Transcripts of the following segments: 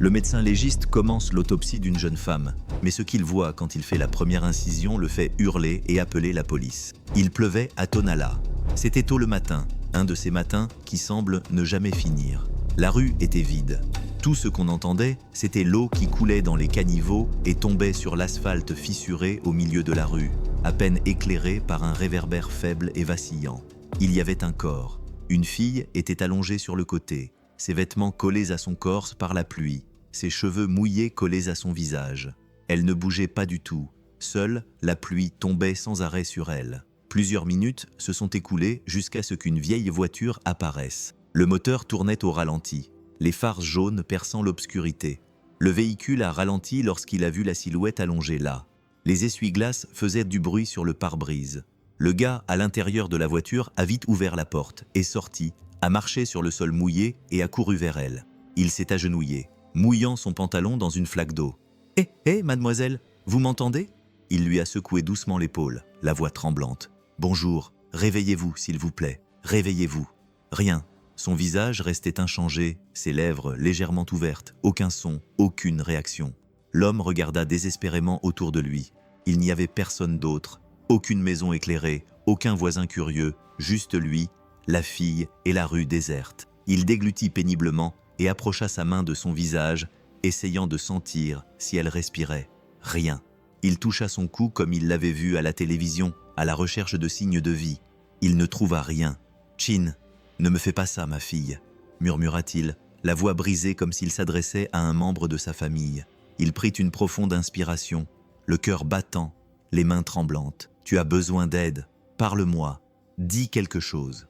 Le médecin légiste commence l'autopsie d'une jeune femme, mais ce qu'il voit quand il fait la première incision le fait hurler et appeler la police. Il pleuvait à Tonala. C'était tôt le matin, un de ces matins qui semblent ne jamais finir. La rue était vide. Tout ce qu'on entendait, c'était l'eau qui coulait dans les caniveaux et tombait sur l'asphalte fissuré au milieu de la rue, à peine éclairé par un réverbère faible et vacillant. Il y avait un corps. Une fille était allongée sur le côté, ses vêtements collés à son corps par la pluie, ses cheveux mouillés collés à son visage. Elle ne bougeait pas du tout. Seule, la pluie tombait sans arrêt sur elle. Plusieurs minutes se sont écoulées jusqu'à ce qu'une vieille voiture apparaisse. Le moteur tournait au ralenti, les phares jaunes perçant l'obscurité. Le véhicule a ralenti lorsqu'il a vu la silhouette allongée là. Les essuie-glaces faisaient du bruit sur le pare-brise. Le gars à l'intérieur de la voiture a vite ouvert la porte, est sorti, a marché sur le sol mouillé et a couru vers elle. Il s'est agenouillé, mouillant son pantalon dans une flaque d'eau. « Hé, mademoiselle, vous m'entendez ?» Il lui a secoué doucement l'épaule, la voix tremblante. « Bonjour, réveillez-vous, s'il vous plaît, réveillez-vous. » Rien. Son visage restait inchangé, ses lèvres légèrement ouvertes, aucun son, aucune réaction. L'homme regarda désespérément autour de lui. Il n'y avait personne d'autre, aucune maison éclairée, aucun voisin curieux, juste lui, la fille et la rue déserte. Il déglutit péniblement et approcha sa main de son visage, essayant de sentir si elle respirait. Rien. Il toucha son cou comme il l'avait vu à la télévision, à la recherche de signes de vie. Il ne trouva rien. « Chin, ne me fais pas ça, ma fille », murmura-t-il, la voix brisée comme s'il s'adressait à un membre de sa famille. Il prit une profonde inspiration, le cœur battant, les mains tremblantes. « Tu as besoin d'aide. Parle-moi. Dis quelque chose. »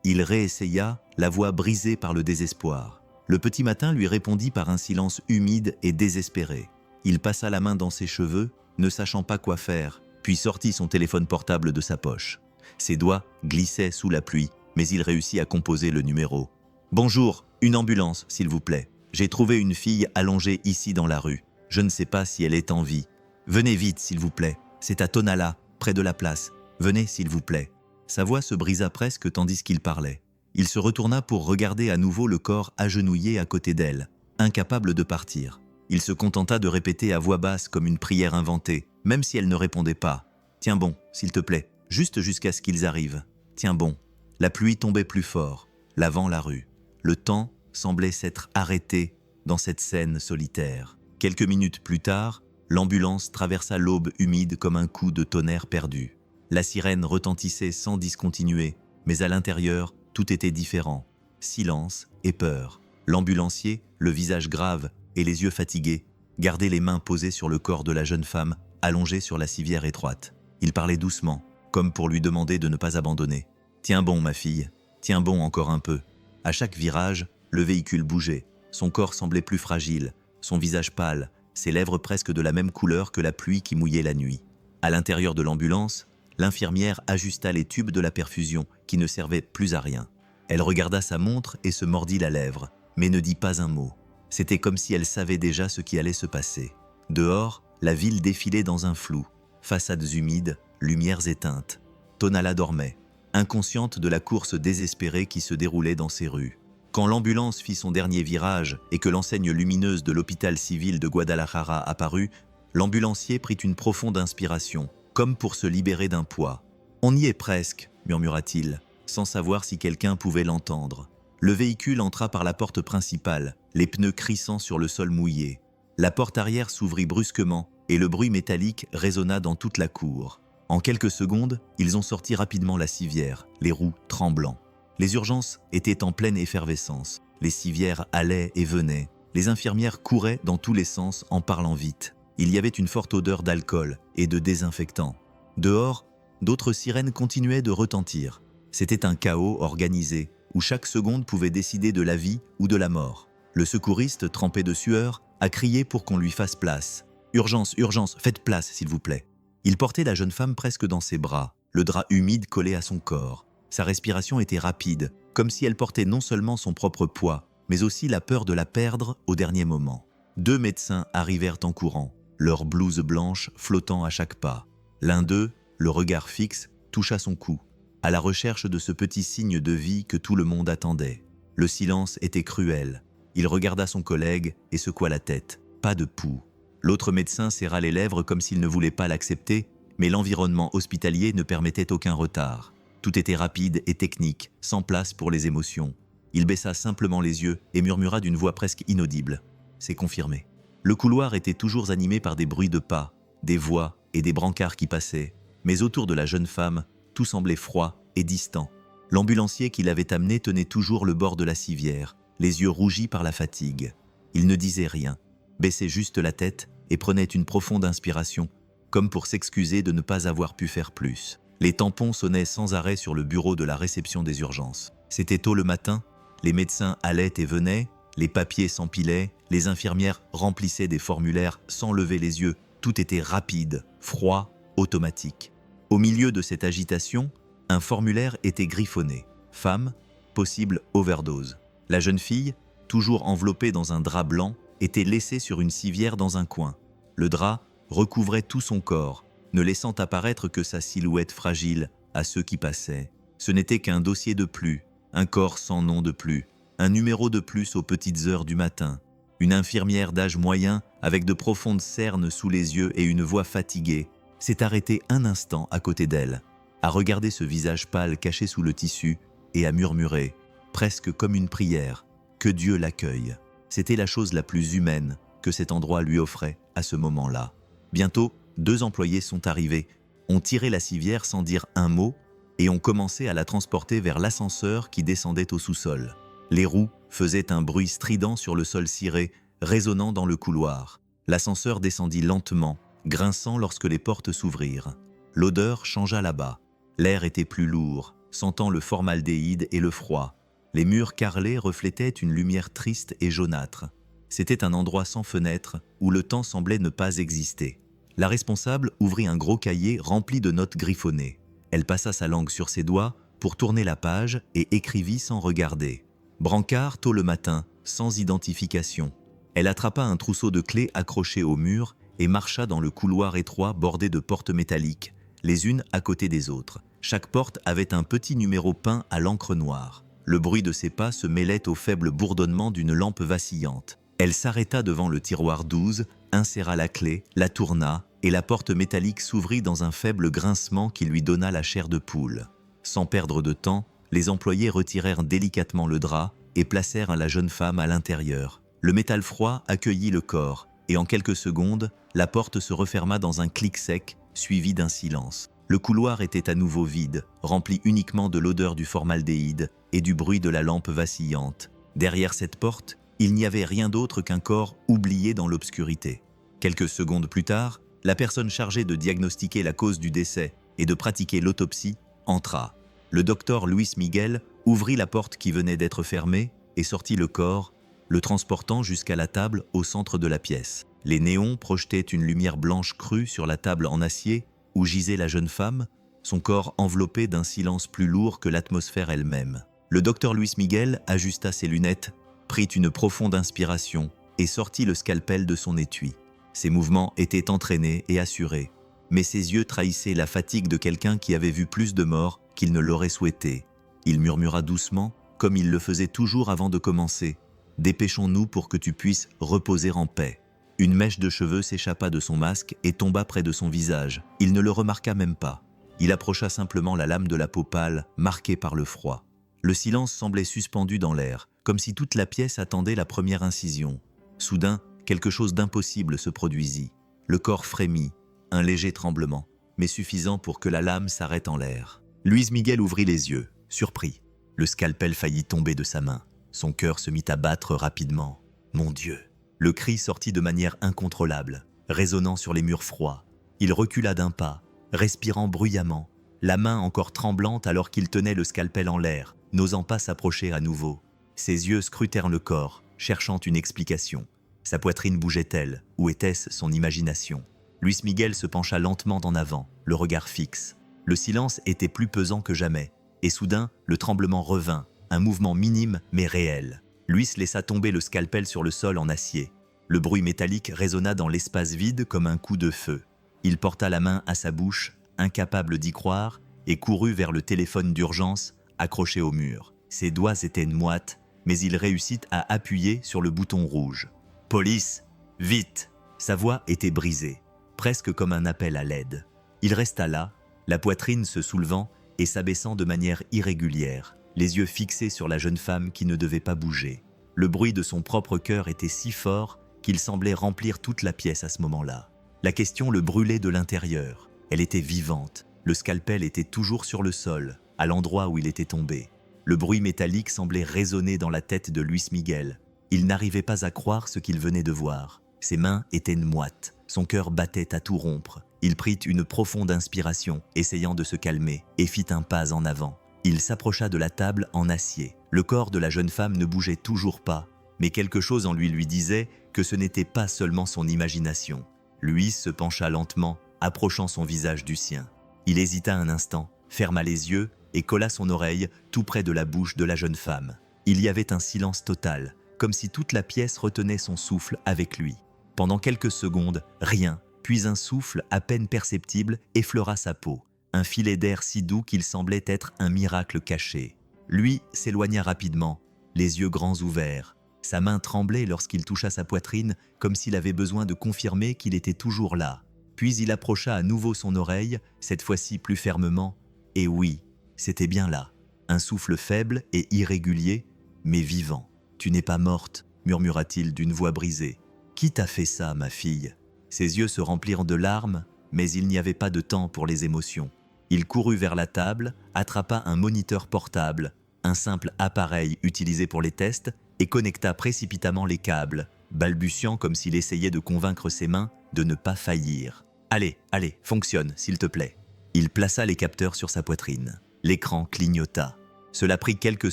Il réessaya, la voix brisée par le désespoir. Le petit matin lui répondit par un silence humide et désespéré. Il passa la main dans ses cheveux, ne sachant pas quoi faire, puis sortit son téléphone portable de sa poche. Ses doigts glissaient sous la pluie, mais il réussit à composer le numéro. « Bonjour, une ambulance, s'il vous plaît. J'ai trouvé une fille allongée ici dans la rue. Je ne sais pas si elle est en vie. Venez vite, s'il vous plaît. C'est à Tonala, près de la place. Venez, s'il vous plaît. » Sa voix se brisa presque tandis qu'il parlait. Il se retourna pour regarder à nouveau le corps agenouillé à côté d'elle, incapable de partir. Il se contenta de répéter à voix basse comme une prière inventée, même si elle ne répondait pas. « Tiens bon, s'il te plaît, juste jusqu'à ce qu'ils arrivent. Tiens bon. » La pluie tombait plus fort, lavant la rue. Le temps semblait s'être arrêté dans cette scène solitaire. Quelques minutes plus tard, l'ambulance traversa l'aube humide comme un coup de tonnerre perdu. La sirène retentissait sans discontinuer, mais à l'intérieur, tout était différent. Silence et peur. L'ambulancier, le visage grave et les yeux fatigués, gardait les mains posées sur le corps de la jeune femme, allongée sur la civière étroite. Il parlait doucement, comme pour lui demander de ne pas abandonner. « Tiens bon, ma fille, tiens bon encore un peu. » À chaque virage, le véhicule bougeait. Son corps semblait plus fragile, son visage pâle, ses lèvres presque de la même couleur que la pluie qui mouillait la nuit. À l'intérieur de l'ambulance, l'infirmière ajusta les tubes de la perfusion qui ne servaient plus à rien. Elle regarda sa montre et se mordit la lèvre, mais ne dit pas un mot. C'était comme si elle savait déjà ce qui allait se passer. Dehors, la ville défilait dans un flou. Façades humides, lumières éteintes. Tonala dormait, inconsciente de la course désespérée qui se déroulait dans ses rues. Quand l'ambulance fit son dernier virage et que l'enseigne lumineuse de l'hôpital civil de Guadalajara apparut, l'ambulancier prit une profonde inspiration, comme pour se libérer d'un poids. « On y est presque », murmura-t-il, sans savoir si quelqu'un pouvait l'entendre. Le véhicule entra par la porte principale, les pneus crissant sur le sol mouillé. La porte arrière s'ouvrit brusquement et le bruit métallique résonna dans toute la cour. En quelques secondes, ils ont sorti rapidement la civière, les roues tremblant. Les urgences étaient en pleine effervescence. Les civières allaient et venaient. Les infirmières couraient dans tous les sens en parlant vite. Il y avait une forte odeur d'alcool et de désinfectant. Dehors, d'autres sirènes continuaient de retentir. C'était un chaos organisé, où chaque seconde pouvait décider de la vie ou de la mort. Le secouriste, trempé de sueur, a crié pour qu'on lui fasse place. « Urgence, urgence, faites place, s'il vous plaît !» Il portait la jeune femme presque dans ses bras, le drap humide collé à son corps. Sa respiration était rapide, comme si elle portait non seulement son propre poids, mais aussi la peur de la perdre au dernier moment. 2 médecins arrivèrent en courant, leurs blouses blanches flottant à chaque pas. L'un d'eux, le regard fixe, toucha son cou, à la recherche de ce petit signe de vie que tout le monde attendait. Le silence était cruel. Il regarda son collègue et secoua la tête. Pas de pouls. L'autre médecin serra les lèvres comme s'il ne voulait pas l'accepter, mais l'environnement hospitalier ne permettait aucun retard. Tout était rapide et technique, sans place pour les émotions. Il baissa simplement les yeux et murmura d'une voix presque inaudible. « C'est confirmé. » Le couloir était toujours animé par des bruits de pas, des voix et des brancards qui passaient, mais autour de la jeune femme, tout semblait froid et distant. L'ambulancier qui l'avait amenée tenait toujours le bord de la civière, les yeux rougis par la fatigue. Il ne disait rien, baissait juste la tête et prenait une profonde inspiration, comme pour s'excuser de ne pas avoir pu faire plus. Les tampons sonnaient sans arrêt sur le bureau de la réception des urgences. C'était tôt le matin, les médecins allaient et venaient, les papiers s'empilaient, les infirmières remplissaient des formulaires sans lever les yeux. Tout était rapide, froid, automatique. Au milieu de cette agitation, un formulaire était griffonné. Femme, possible overdose. La jeune fille, toujours enveloppée dans un drap blanc, était laissée sur une civière dans un coin. Le drap recouvrait tout son corps, ne laissant apparaître que sa silhouette fragile à ceux qui passaient. Ce n'était qu'un dossier de plus, un corps sans nom de plus, un numéro de plus aux petites heures du matin. Une infirmière d'âge moyen, avec de profondes cernes sous les yeux et une voix fatiguée, s'est arrêtée un instant à côté d'elle, à regarder ce visage pâle caché sous le tissu et à murmurer, presque comme une prière, que Dieu l'accueille. C'était la chose la plus humaine que cet endroit lui offrait à ce moment-là. Bientôt, 2 employés sont arrivés, ont tiré la civière sans dire un mot et ont commencé à la transporter vers l'ascenseur qui descendait au sous-sol. Les roues faisaient un bruit strident sur le sol ciré, résonnant dans le couloir. L'ascenseur descendit lentement, grinçant lorsque les portes s'ouvrirent. L'odeur changea là-bas. L'air était plus lourd, sentant le formaldéhyde et le froid. Les murs carrelés reflétaient une lumière triste et jaunâtre. C'était un endroit sans fenêtre où le temps semblait ne pas exister. La responsable ouvrit un gros cahier rempli de notes griffonnées. Elle passa sa langue sur ses doigts pour tourner la page et écrivit sans regarder. Brancard tôt le matin, sans identification. Elle attrapa un trousseau de clés accroché au mur et marcha dans le couloir étroit bordé de portes métalliques, les unes à côté des autres. Chaque porte avait un petit numéro peint à l'encre noire. Le bruit de ses pas se mêlait au faible bourdonnement d'une lampe vacillante. Elle s'arrêta devant le tiroir 12, inséra la clé, la tourna, et la porte métallique s'ouvrit dans un faible grincement qui lui donna la chair de poule. Sans perdre de temps, les employés retirèrent délicatement le drap et placèrent la jeune femme à l'intérieur. Le métal froid accueillit le corps, et en quelques secondes, la porte se referma dans un clic sec, suivi d'un silence. Le couloir était à nouveau vide, rempli uniquement de l'odeur du formaldéhyde et du bruit de la lampe vacillante. Derrière cette porte, il n'y avait rien d'autre qu'un corps oublié dans l'obscurité. Quelques secondes plus tard, la personne chargée de diagnostiquer la cause du décès et de pratiquer l'autopsie entra. Le docteur Luis Miguel ouvrit la porte qui venait d'être fermée et sortit le corps, le transportant jusqu'à la table au centre de la pièce. Les néons projetaient une lumière blanche crue sur la table en acier où gisait la jeune femme, son corps enveloppé d'un silence plus lourd que l'atmosphère elle-même. Le docteur Luis Miguel ajusta ses lunettes, prit une profonde inspiration et sortit le scalpel de son étui. Ses mouvements étaient entraînés et assurés, mais ses yeux trahissaient la fatigue de quelqu'un qui avait vu plus de morts qu'il ne l'aurait souhaité. Il murmura doucement, comme il le faisait toujours avant de commencer, « Dépêchons-nous pour que tu puisses reposer en paix ». Une mèche de cheveux s'échappa de son masque et tomba près de son visage. Il ne le remarqua même pas. Il approcha simplement la lame de la peau pâle, marquée par le froid. Le silence semblait suspendu dans l'air, comme si toute la pièce attendait la première incision. Soudain, quelque chose d'impossible se produisit. Le corps frémit, un léger tremblement, mais suffisant pour que la lame s'arrête en l'air. Luis Miguel ouvrit les yeux, surpris. Le scalpel faillit tomber de sa main. Son cœur se mit à battre rapidement. « Mon Dieu !» Le cri sortit de manière incontrôlable, résonnant sur les murs froids. Il recula d'un pas, respirant bruyamment, la main encore tremblante alors qu'il tenait le scalpel en l'air, n'osant pas s'approcher à nouveau. Ses yeux scrutèrent le corps, cherchant une explication. Sa poitrine bougeait-elle, ou était-ce son imagination? Luis Miguel se pencha lentement en avant, le regard fixe. Le silence était plus pesant que jamais, et soudain, le tremblement revint, un mouvement minime mais réel. Luis laissa tomber le scalpel sur le sol en acier. Le bruit métallique résonna dans l'espace vide comme un coup de feu. Il porta la main à sa bouche, incapable d'y croire, et courut vers le téléphone d'urgence accroché au mur. Ses doigts étaient moites, mais il réussit à appuyer sur le bouton rouge. « Police, vite !» Sa voix était brisée, presque comme un appel à l'aide. Il resta là, la poitrine se soulevant et s'abaissant de manière irrégulière, les yeux fixés sur la jeune femme qui ne devait pas bouger. Le bruit de son propre cœur était si fort qu'il semblait remplir toute la pièce à ce moment-là. La question le brûlait de l'intérieur. Elle était vivante. Le scalpel était toujours sur le sol, à l'endroit où il était tombé. Le bruit métallique semblait résonner dans la tête de Luis Miguel. Il n'arrivait pas à croire ce qu'il venait de voir. Ses mains étaient moites, son cœur battait à tout rompre. Il prit une profonde inspiration, essayant de se calmer, et fit un pas en avant. Il s'approcha de la table en acier. Le corps de la jeune femme ne bougeait toujours pas, mais quelque chose en lui disait que ce n'était pas seulement son imagination. Luis se pencha lentement, approchant son visage du sien. Il hésita un instant, ferma les yeux et colla son oreille tout près de la bouche de la jeune femme. Il y avait un silence total, comme si toute la pièce retenait son souffle avec lui. Pendant quelques secondes, rien, puis un souffle à peine perceptible effleura sa peau. Un filet d'air si doux qu'il semblait être un miracle caché. Lui s'éloigna rapidement, les yeux grands ouverts. Sa main tremblait lorsqu'il toucha sa poitrine, comme s'il avait besoin de confirmer qu'il était toujours là. Puis il approcha à nouveau son oreille, cette fois-ci plus fermement. Et oui, c'était bien là. Un souffle faible et irrégulier, mais vivant. « Tu n'es pas morte », murmura-t-il d'une voix brisée. « Qui t'a fait ça, ma fille ?» Ses yeux se remplirent de larmes, mais il n'y avait pas de temps pour les émotions. Il courut vers la table, attrapa un moniteur portable, un simple appareil utilisé pour les tests, et connecta précipitamment les câbles, balbutiant comme s'il essayait de convaincre ses mains de ne pas faillir. « Allez, allez, fonctionne, s'il te plaît. » Il plaça les capteurs sur sa poitrine. L'écran clignota. Cela prit quelques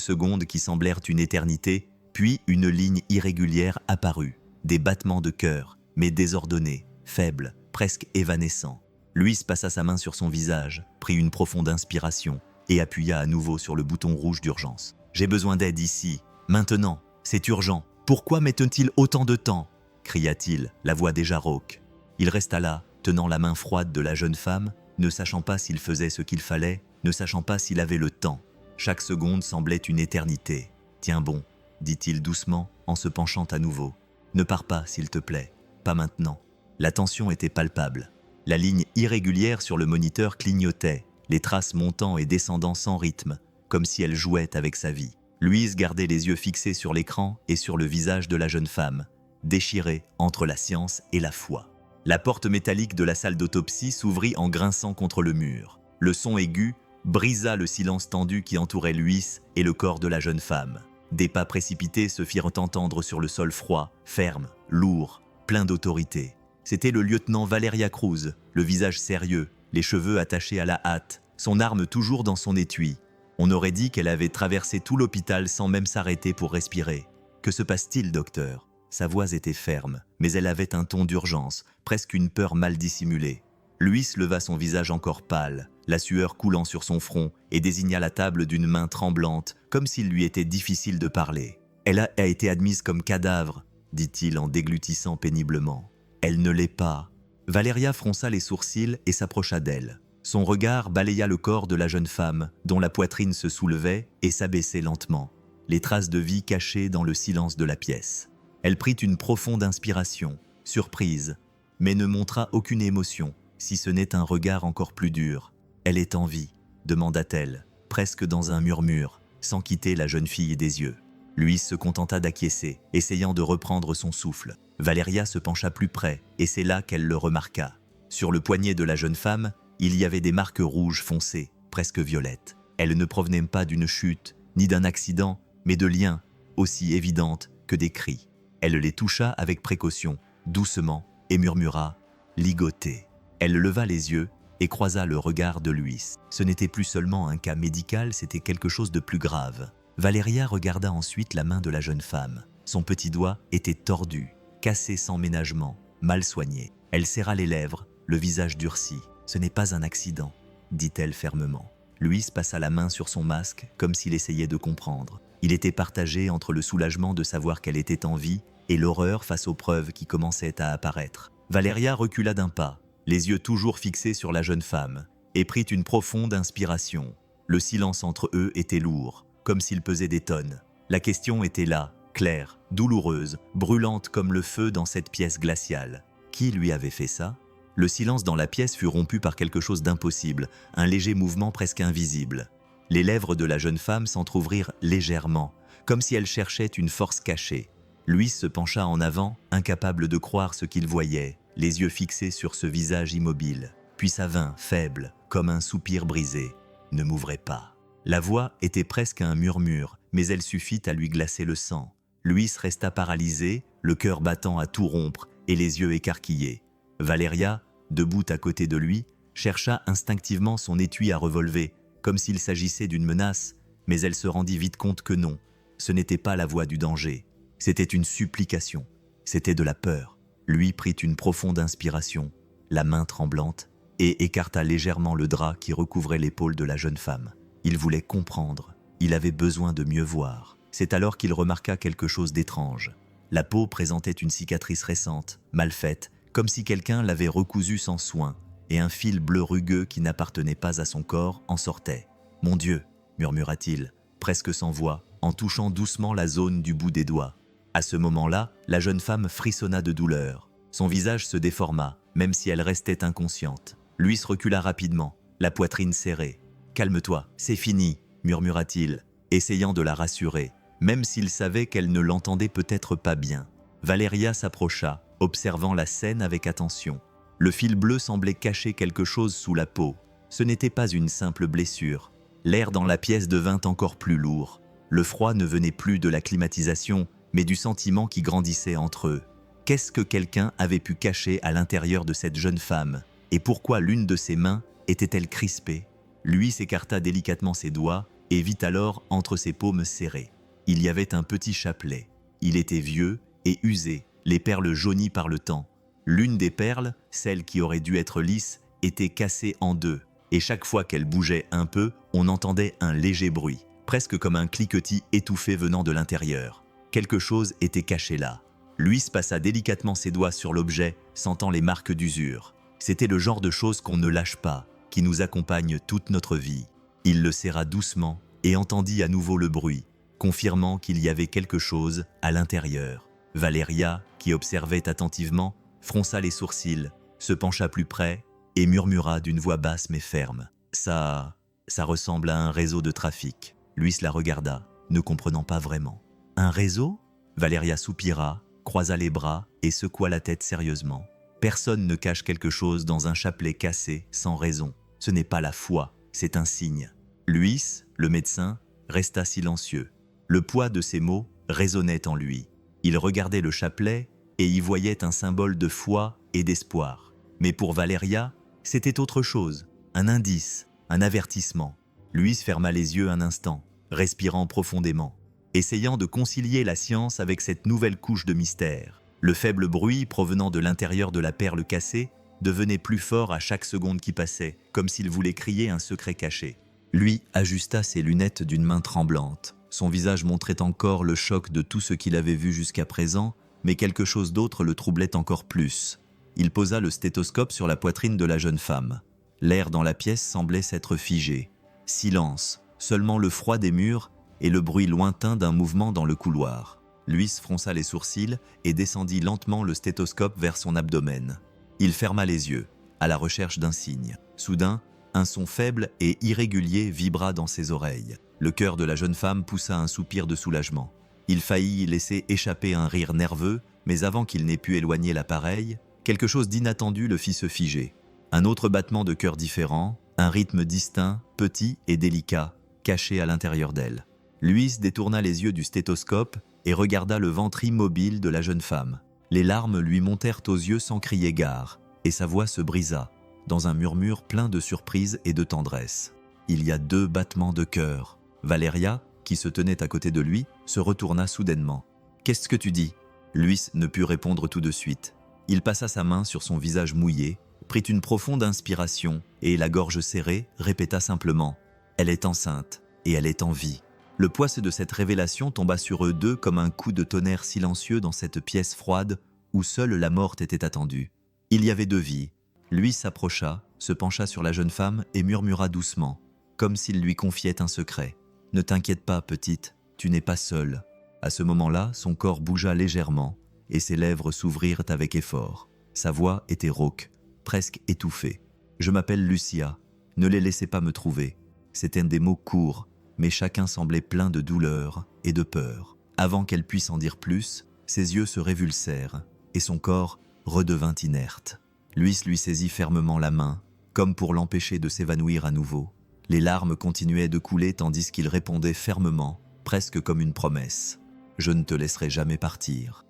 secondes qui semblèrent une éternité, puis une ligne irrégulière apparut. Des battements de cœur, mais désordonnés, faibles, presque évanescents. Luis passa sa main sur son visage, prit une profonde inspiration et appuya à nouveau sur le bouton rouge d'urgence. « J'ai besoin d'aide ici, maintenant, c'est urgent. Pourquoi mettent-ils autant de temps ?» cria-t-il, la voix déjà rauque. Il resta là, tenant la main froide de la jeune femme, ne sachant pas s'il faisait ce qu'il fallait, ne sachant pas s'il avait le temps. Chaque seconde semblait une éternité. « Tiens bon », dit-il doucement en se penchant à nouveau. « Ne pars pas, s'il te plaît, pas maintenant. » La tension était palpable. La ligne irrégulière sur le moniteur clignotait, les traces montant et descendant sans rythme, comme si elle jouait avec sa vie. Louise gardait les yeux fixés sur l'écran et sur le visage de la jeune femme, déchirée entre la science et la foi. La porte métallique de la salle d'autopsie s'ouvrit en grinçant contre le mur. Le son aigu brisa le silence tendu qui entourait Luis et le corps de la jeune femme. Des pas précipités se firent entendre sur le sol froid, ferme, lourd, plein d'autorité. C'était le lieutenant Valeria Cruz, le visage sérieux, les cheveux attachés à la hâte, son arme toujours dans son étui. On aurait dit qu'elle avait traversé tout l'hôpital sans même s'arrêter pour respirer. « Que se passe-t-il, docteur ?» Sa voix était ferme, mais elle avait un ton d'urgence, presque une peur mal dissimulée. Luis leva son visage encore pâle, la sueur coulant sur son front, et désigna la table d'une main tremblante, comme s'il lui était difficile de parler. « Elle a été admise comme cadavre, » dit-il en déglutissant péniblement. « Elle ne l'est pas. » Valeria fronça les sourcils et s'approcha d'elle. Son regard balaya le corps de la jeune femme, dont la poitrine se soulevait et s'abaissait lentement, les traces de vie cachées dans le silence de la pièce. Elle prit une profonde inspiration, surprise, mais ne montra aucune émotion, si ce n'est un regard encore plus dur. « Elle est en vie ?» demanda-t-elle, presque dans un murmure, sans quitter la jeune fille des yeux. Luis se contenta d'acquiescer, essayant de reprendre son souffle. Valeria se pencha plus près, et c'est là qu'elle le remarqua. Sur le poignet de la jeune femme, il y avait des marques rouges foncées, presque violettes. Elles ne provenaient pas d'une chute, ni d'un accident, mais de liens, aussi évidentes que des cris. Elle les toucha avec précaution, doucement, et murmura « ligoté ». Elle leva les yeux et croisa le regard de Luis. Ce n'était plus seulement un cas médical, c'était quelque chose de plus grave. Valeria regarda ensuite la main de la jeune femme. Son petit doigt était tordu, cassé sans ménagement, mal soigné. Elle serra les lèvres, le visage durci. « Ce n'est pas un accident », dit-elle fermement. Luis passa la main sur son masque comme s'il essayait de comprendre. Il était partagé entre le soulagement de savoir qu'elle était en vie et l'horreur face aux preuves qui commençaient à apparaître. Valeria recula d'un pas, les yeux toujours fixés sur la jeune femme, et prit une profonde inspiration. Le silence entre eux était lourd, comme s'il pesait des tonnes. La question était là, claire, douloureuse, brûlante comme le feu dans cette pièce glaciale. Qui lui avait fait ça? Le silence dans la pièce fut rompu par quelque chose d'impossible, un léger mouvement presque invisible. Les lèvres de la jeune femme s'entr'ouvrirent légèrement, comme si elle cherchait une force cachée. Louis se pencha en avant, incapable de croire ce qu'il voyait, les yeux fixés sur ce visage immobile. Puis ça vint, faible, comme un soupir brisé. « Ne m'ouvrez pas ». La voix était presque un murmure, mais elle suffit à lui glacer le sang. Louis resta paralysé, le cœur battant à tout rompre et les yeux écarquillés. Valéria, debout à côté de lui, chercha instinctivement son étui à revolver, comme s'il s'agissait d'une menace, mais elle se rendit vite compte que non, ce n'était pas la voix du danger. C'était une supplication, c'était de la peur. Lui prit une profonde inspiration, la main tremblante, et écarta légèrement le drap qui recouvrait l'épaule de la jeune femme. Il voulait comprendre, il avait besoin de mieux voir. C'est alors qu'il remarqua quelque chose d'étrange. La peau présentait une cicatrice récente, mal faite, comme si quelqu'un l'avait recousue sans soin, et un fil bleu rugueux qui n'appartenait pas à son corps en sortait. « Mon Dieu !» murmura-t-il, presque sans voix, en touchant doucement la zone du bout des doigts. À ce moment-là, la jeune femme frissonna de douleur. Son visage se déforma, même si elle restait inconsciente. Louis recula rapidement, la poitrine serrée. « Calme-toi, c'est fini !» murmura-t-il, essayant de la rassurer, même s'il savait qu'elle ne l'entendait peut-être pas bien. Valéria s'approcha, observant la scène avec attention. Le fil bleu semblait cacher quelque chose sous la peau. Ce n'était pas une simple blessure. L'air dans la pièce devint encore plus lourd. Le froid ne venait plus de la climatisation, mais du sentiment qui grandissait entre eux. Qu'est-ce que quelqu'un avait pu cacher à l'intérieur de cette jeune femme? Et pourquoi l'une de ses mains était-elle crispée? Lui s'écarta délicatement ses doigts et vit alors entre ses paumes serrées. Il y avait un petit chapelet. Il était vieux et usé, les perles jaunies par le temps. L'une des perles, celle qui aurait dû être lisse, était cassée en deux, et chaque fois qu'elle bougeait un peu, on entendait un léger bruit, presque comme un cliquetis étouffé venant de l'intérieur. Quelque chose était caché là. Louis passa délicatement ses doigts sur l'objet, sentant les marques d'usure. C'était le genre de choses qu'on ne lâche pas, qui nous accompagne toute notre vie. Il le serra doucement et entendit à nouveau le bruit, confirmant qu'il y avait quelque chose à l'intérieur. Valéria, qui observait attentivement, fronça les sourcils, se pencha plus près et murmura d'une voix basse mais ferme. « Ça ressemble à un réseau de trafic. » Louis la regarda, ne comprenant pas vraiment. « Un réseau ?» Valéria soupira, croisa les bras et secoua la tête sérieusement. Personne ne cache quelque chose dans un chapelet cassé sans raison. Ce n'est pas la foi, c'est un signe. Louis, le médecin, resta silencieux. Le poids de ces mots résonnait en lui. Il regardait le chapelet et y voyait un symbole de foi et d'espoir. Mais pour Valéria, c'était autre chose, un indice, un avertissement. Louis ferma les yeux un instant, respirant profondément, essayant de concilier la science avec cette nouvelle couche de mystère. Le faible bruit provenant de l'intérieur de la perle cassée devenait plus fort à chaque seconde qui passait, comme s'il voulait crier un secret caché. Lui ajusta ses lunettes d'une main tremblante. Son visage montrait encore le choc de tout ce qu'il avait vu jusqu'à présent, mais quelque chose d'autre le troublait encore plus. Il posa le stéthoscope sur la poitrine de la jeune femme. L'air dans la pièce semblait s'être figé. Silence, seulement le froid des murs et le bruit lointain d'un mouvement dans le couloir. Louis fronça les sourcils et descendit lentement le stéthoscope vers son abdomen. Il ferma les yeux, à la recherche d'un signe. Soudain, un son faible et irrégulier vibra dans ses oreilles. Le cœur de la jeune femme poussa un soupir de soulagement. Il faillit laisser échapper un rire nerveux, mais avant qu'il n'ait pu éloigner l'appareil, quelque chose d'inattendu le fit se figer. Un autre battement de cœur différent, un rythme distinct, petit et délicat, caché à l'intérieur d'elle. Louis détourna les yeux du stéthoscope et regarda le ventre immobile de la jeune femme. Les larmes lui montèrent aux yeux sans crier gare, et sa voix se brisa, dans un murmure plein de surprise et de tendresse. Il y a 2 battements de cœur. Valéria, qui se tenait à côté de lui, se retourna soudainement. « Qu'est-ce que tu dis ?» Louis ne put répondre tout de suite. Il passa sa main sur son visage mouillé, prit une profonde inspiration et, la gorge serrée, répéta simplement « Elle est enceinte et elle est en vie ». Le poids de cette révélation tomba sur eux deux comme un coup de tonnerre silencieux dans cette pièce froide où seule la morte était attendue. Il y avait 2 vies. Lui s'approcha, se pencha sur la jeune femme et murmura doucement, comme s'il lui confiait un secret. « Ne t'inquiète pas, petite, tu n'es pas seul. » À ce moment-là, son corps bougea légèrement et ses lèvres s'ouvrirent avec effort. Sa voix était rauque, presque étouffée. « Je m'appelle Lucia. Ne les laissez pas me trouver. » C'étaient des mots courts, mais chacun semblait plein de douleur et de peur. Avant qu'elle puisse en dire plus, ses yeux se révulsèrent et son corps redevint inerte. Luis lui saisit fermement la main, comme pour l'empêcher de s'évanouir à nouveau. Les larmes continuaient de couler tandis qu'il répondait fermement, presque comme une promesse. « Je ne te laisserai jamais partir. »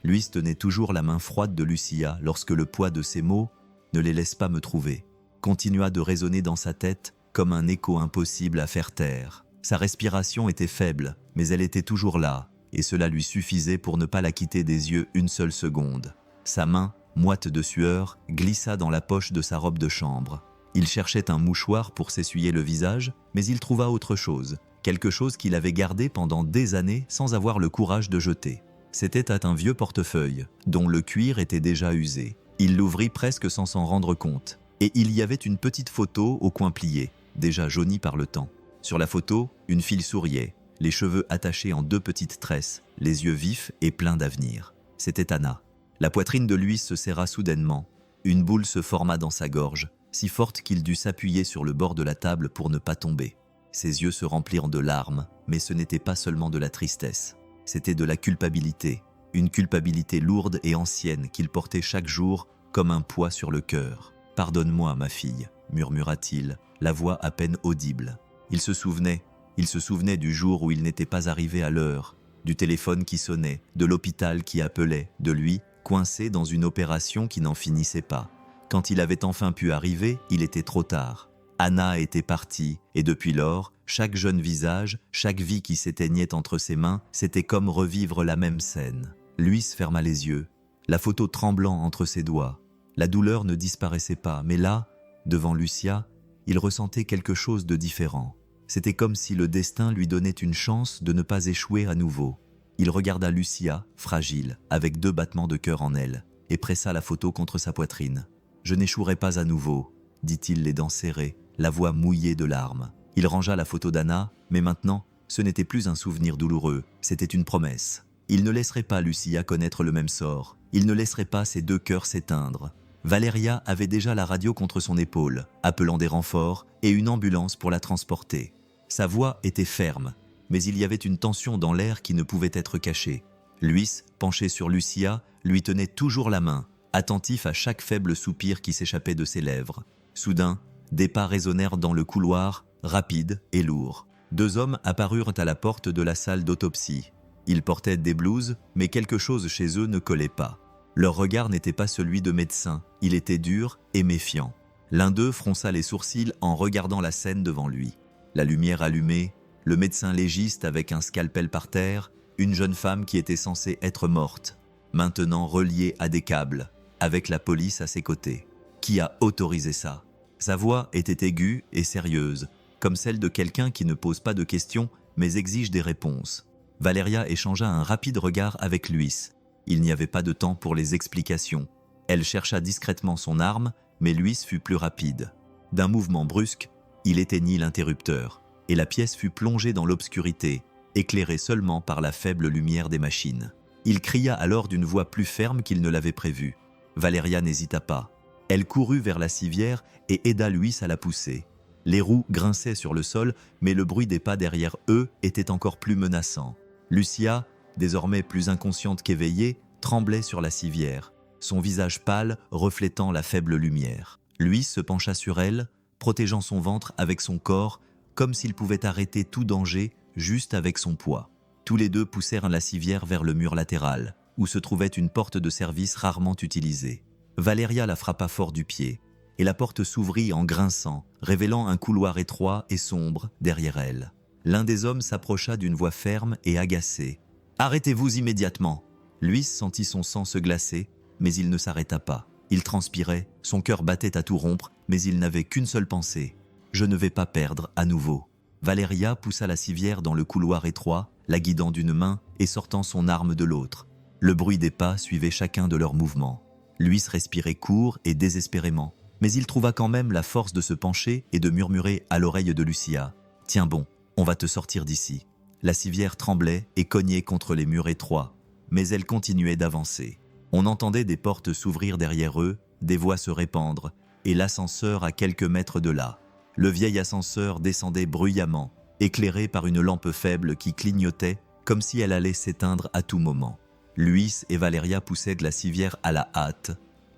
Luis tenait toujours la main froide de Lucia lorsque le poids de ces mots « ne les laisse pas me trouver » continua de résonner dans sa tête comme un écho impossible à faire taire. Sa respiration était faible, mais elle était toujours là, et cela lui suffisait pour ne pas la quitter des yeux une seule seconde. Sa main, moite de sueur, glissa dans la poche de sa robe de chambre. Il cherchait un mouchoir pour s'essuyer le visage, mais il trouva autre chose, quelque chose qu'il avait gardé pendant des années sans avoir le courage de jeter. C'était un vieux portefeuille, dont le cuir était déjà usé. Il l'ouvrit presque sans s'en rendre compte, et il y avait une petite photo au coin plié, déjà jaunie par le temps. Sur la photo, une fille souriait, les cheveux attachés en 2 petites tresses, les yeux vifs et pleins d'avenir. C'était Anna. La poitrine de Luis se serra soudainement. Une boule se forma dans sa gorge, si forte qu'il dut s'appuyer sur le bord de la table pour ne pas tomber. Ses yeux se remplirent de larmes, mais ce n'était pas seulement de la tristesse. C'était de la culpabilité, une culpabilité lourde et ancienne qu'il portait chaque jour comme un poids sur le cœur. « Pardonne-moi, ma fille », murmura-t-il, la voix à peine audible. Il se souvenait du jour où il n'était pas arrivé à l'heure, du téléphone qui sonnait, de l'hôpital qui appelait, de lui, coincé dans une opération qui n'en finissait pas. Quand il avait enfin pu arriver, il était trop tard. Anna était partie, et depuis lors, chaque jeune visage, chaque vie qui s'éteignait entre ses mains, c'était comme revivre la même scène. Luis ferma les yeux, la photo tremblant entre ses doigts. La douleur ne disparaissait pas, mais là, devant Lucia, il ressentait quelque chose de différent. C'était comme si le destin lui donnait une chance de ne pas échouer à nouveau. Il regarda Lucia, fragile, avec 2 battements de cœur en elle, et pressa la photo contre sa poitrine. « Je n'échouerai pas à nouveau », dit-il les dents serrées, la voix mouillée de larmes. Il rangea la photo d'Anna, mais maintenant, ce n'était plus un souvenir douloureux, c'était une promesse. Il ne laisserait pas Lucia connaître le même sort. Il ne laisserait pas ces 2 cœurs s'éteindre. Valeria avait déjà la radio contre son épaule, appelant des renforts et une ambulance pour la transporter. Sa voix était ferme, mais il y avait une tension dans l'air qui ne pouvait être cachée. Luis, penché sur Lucia, lui tenait toujours la main, attentif à chaque faible soupir qui s'échappait de ses lèvres. Soudain, des pas résonnèrent dans le couloir, rapides et lourds. 2 hommes apparurent à la porte de la salle d'autopsie. Ils portaient des blouses, mais quelque chose chez eux ne collait pas. Leur regard n'était pas celui de médecin, il était dur et méfiant. L'un d'eux fronça les sourcils en regardant la scène devant lui. La lumière allumée, le médecin légiste avec un scalpel par terre, une jeune femme qui était censée être morte, maintenant reliée à des câbles, avec la police à ses côtés. Qui a autorisé ça? Sa voix était aiguë et sérieuse, comme celle de quelqu'un qui ne pose pas de questions mais exige des réponses. Valeria échangea un rapide regard avec Luis. Il n'y avait pas de temps pour les explications. Elle chercha discrètement son arme, mais Luis fut plus rapide. D'un mouvement brusque, il éteignit l'interrupteur, et la pièce fut plongée dans l'obscurité, éclairée seulement par la faible lumière des machines. Il cria alors d'une voix plus ferme qu'il ne l'avait prévu. Valeria n'hésita pas. Elle courut vers la civière et aida Luis à la pousser. Les roues grinçaient sur le sol, mais le bruit des pas derrière eux était encore plus menaçant. Lucia, désormais plus inconsciente qu'éveillée, tremblait sur la civière, son visage pâle reflétant la faible lumière. Luis se pencha sur elle, protégeant son ventre avec son corps, comme s'il pouvait arrêter tout danger juste avec son poids. Tous les 2 poussèrent la civière vers le mur latéral, où se trouvait une porte de service rarement utilisée. Valeria la frappa fort du pied, et la porte s'ouvrit en grinçant, révélant un couloir étroit et sombre derrière elle. L'un des hommes s'approcha d'une voix ferme et agacée. « Arrêtez-vous immédiatement !» Luis sentit son sang se glacer, mais il ne s'arrêta pas. Il transpirait, son cœur battait à tout rompre, mais il n'avait qu'une seule pensée. « Je ne vais pas perdre à nouveau. » Valeria poussa la civière dans le couloir étroit, la guidant d'une main et sortant son arme de l'autre. Le bruit des pas suivait chacun de leurs mouvements. Luis respirait court et désespérément, mais il trouva quand même la force de se pencher et de murmurer à l'oreille de Lucia. « Tiens bon, On va te sortir d'ici. La civière tremblait et cognait contre les murs étroits, mais elle continuait d'avancer. On entendait des portes s'ouvrir derrière eux, des voix se répandre, et l'ascenseur à quelques mètres de là. Le vieil ascenseur descendait bruyamment, éclairé par une lampe faible qui clignotait comme si elle allait s'éteindre à tout moment. Luis et Valeria poussaient de la civière à la hâte,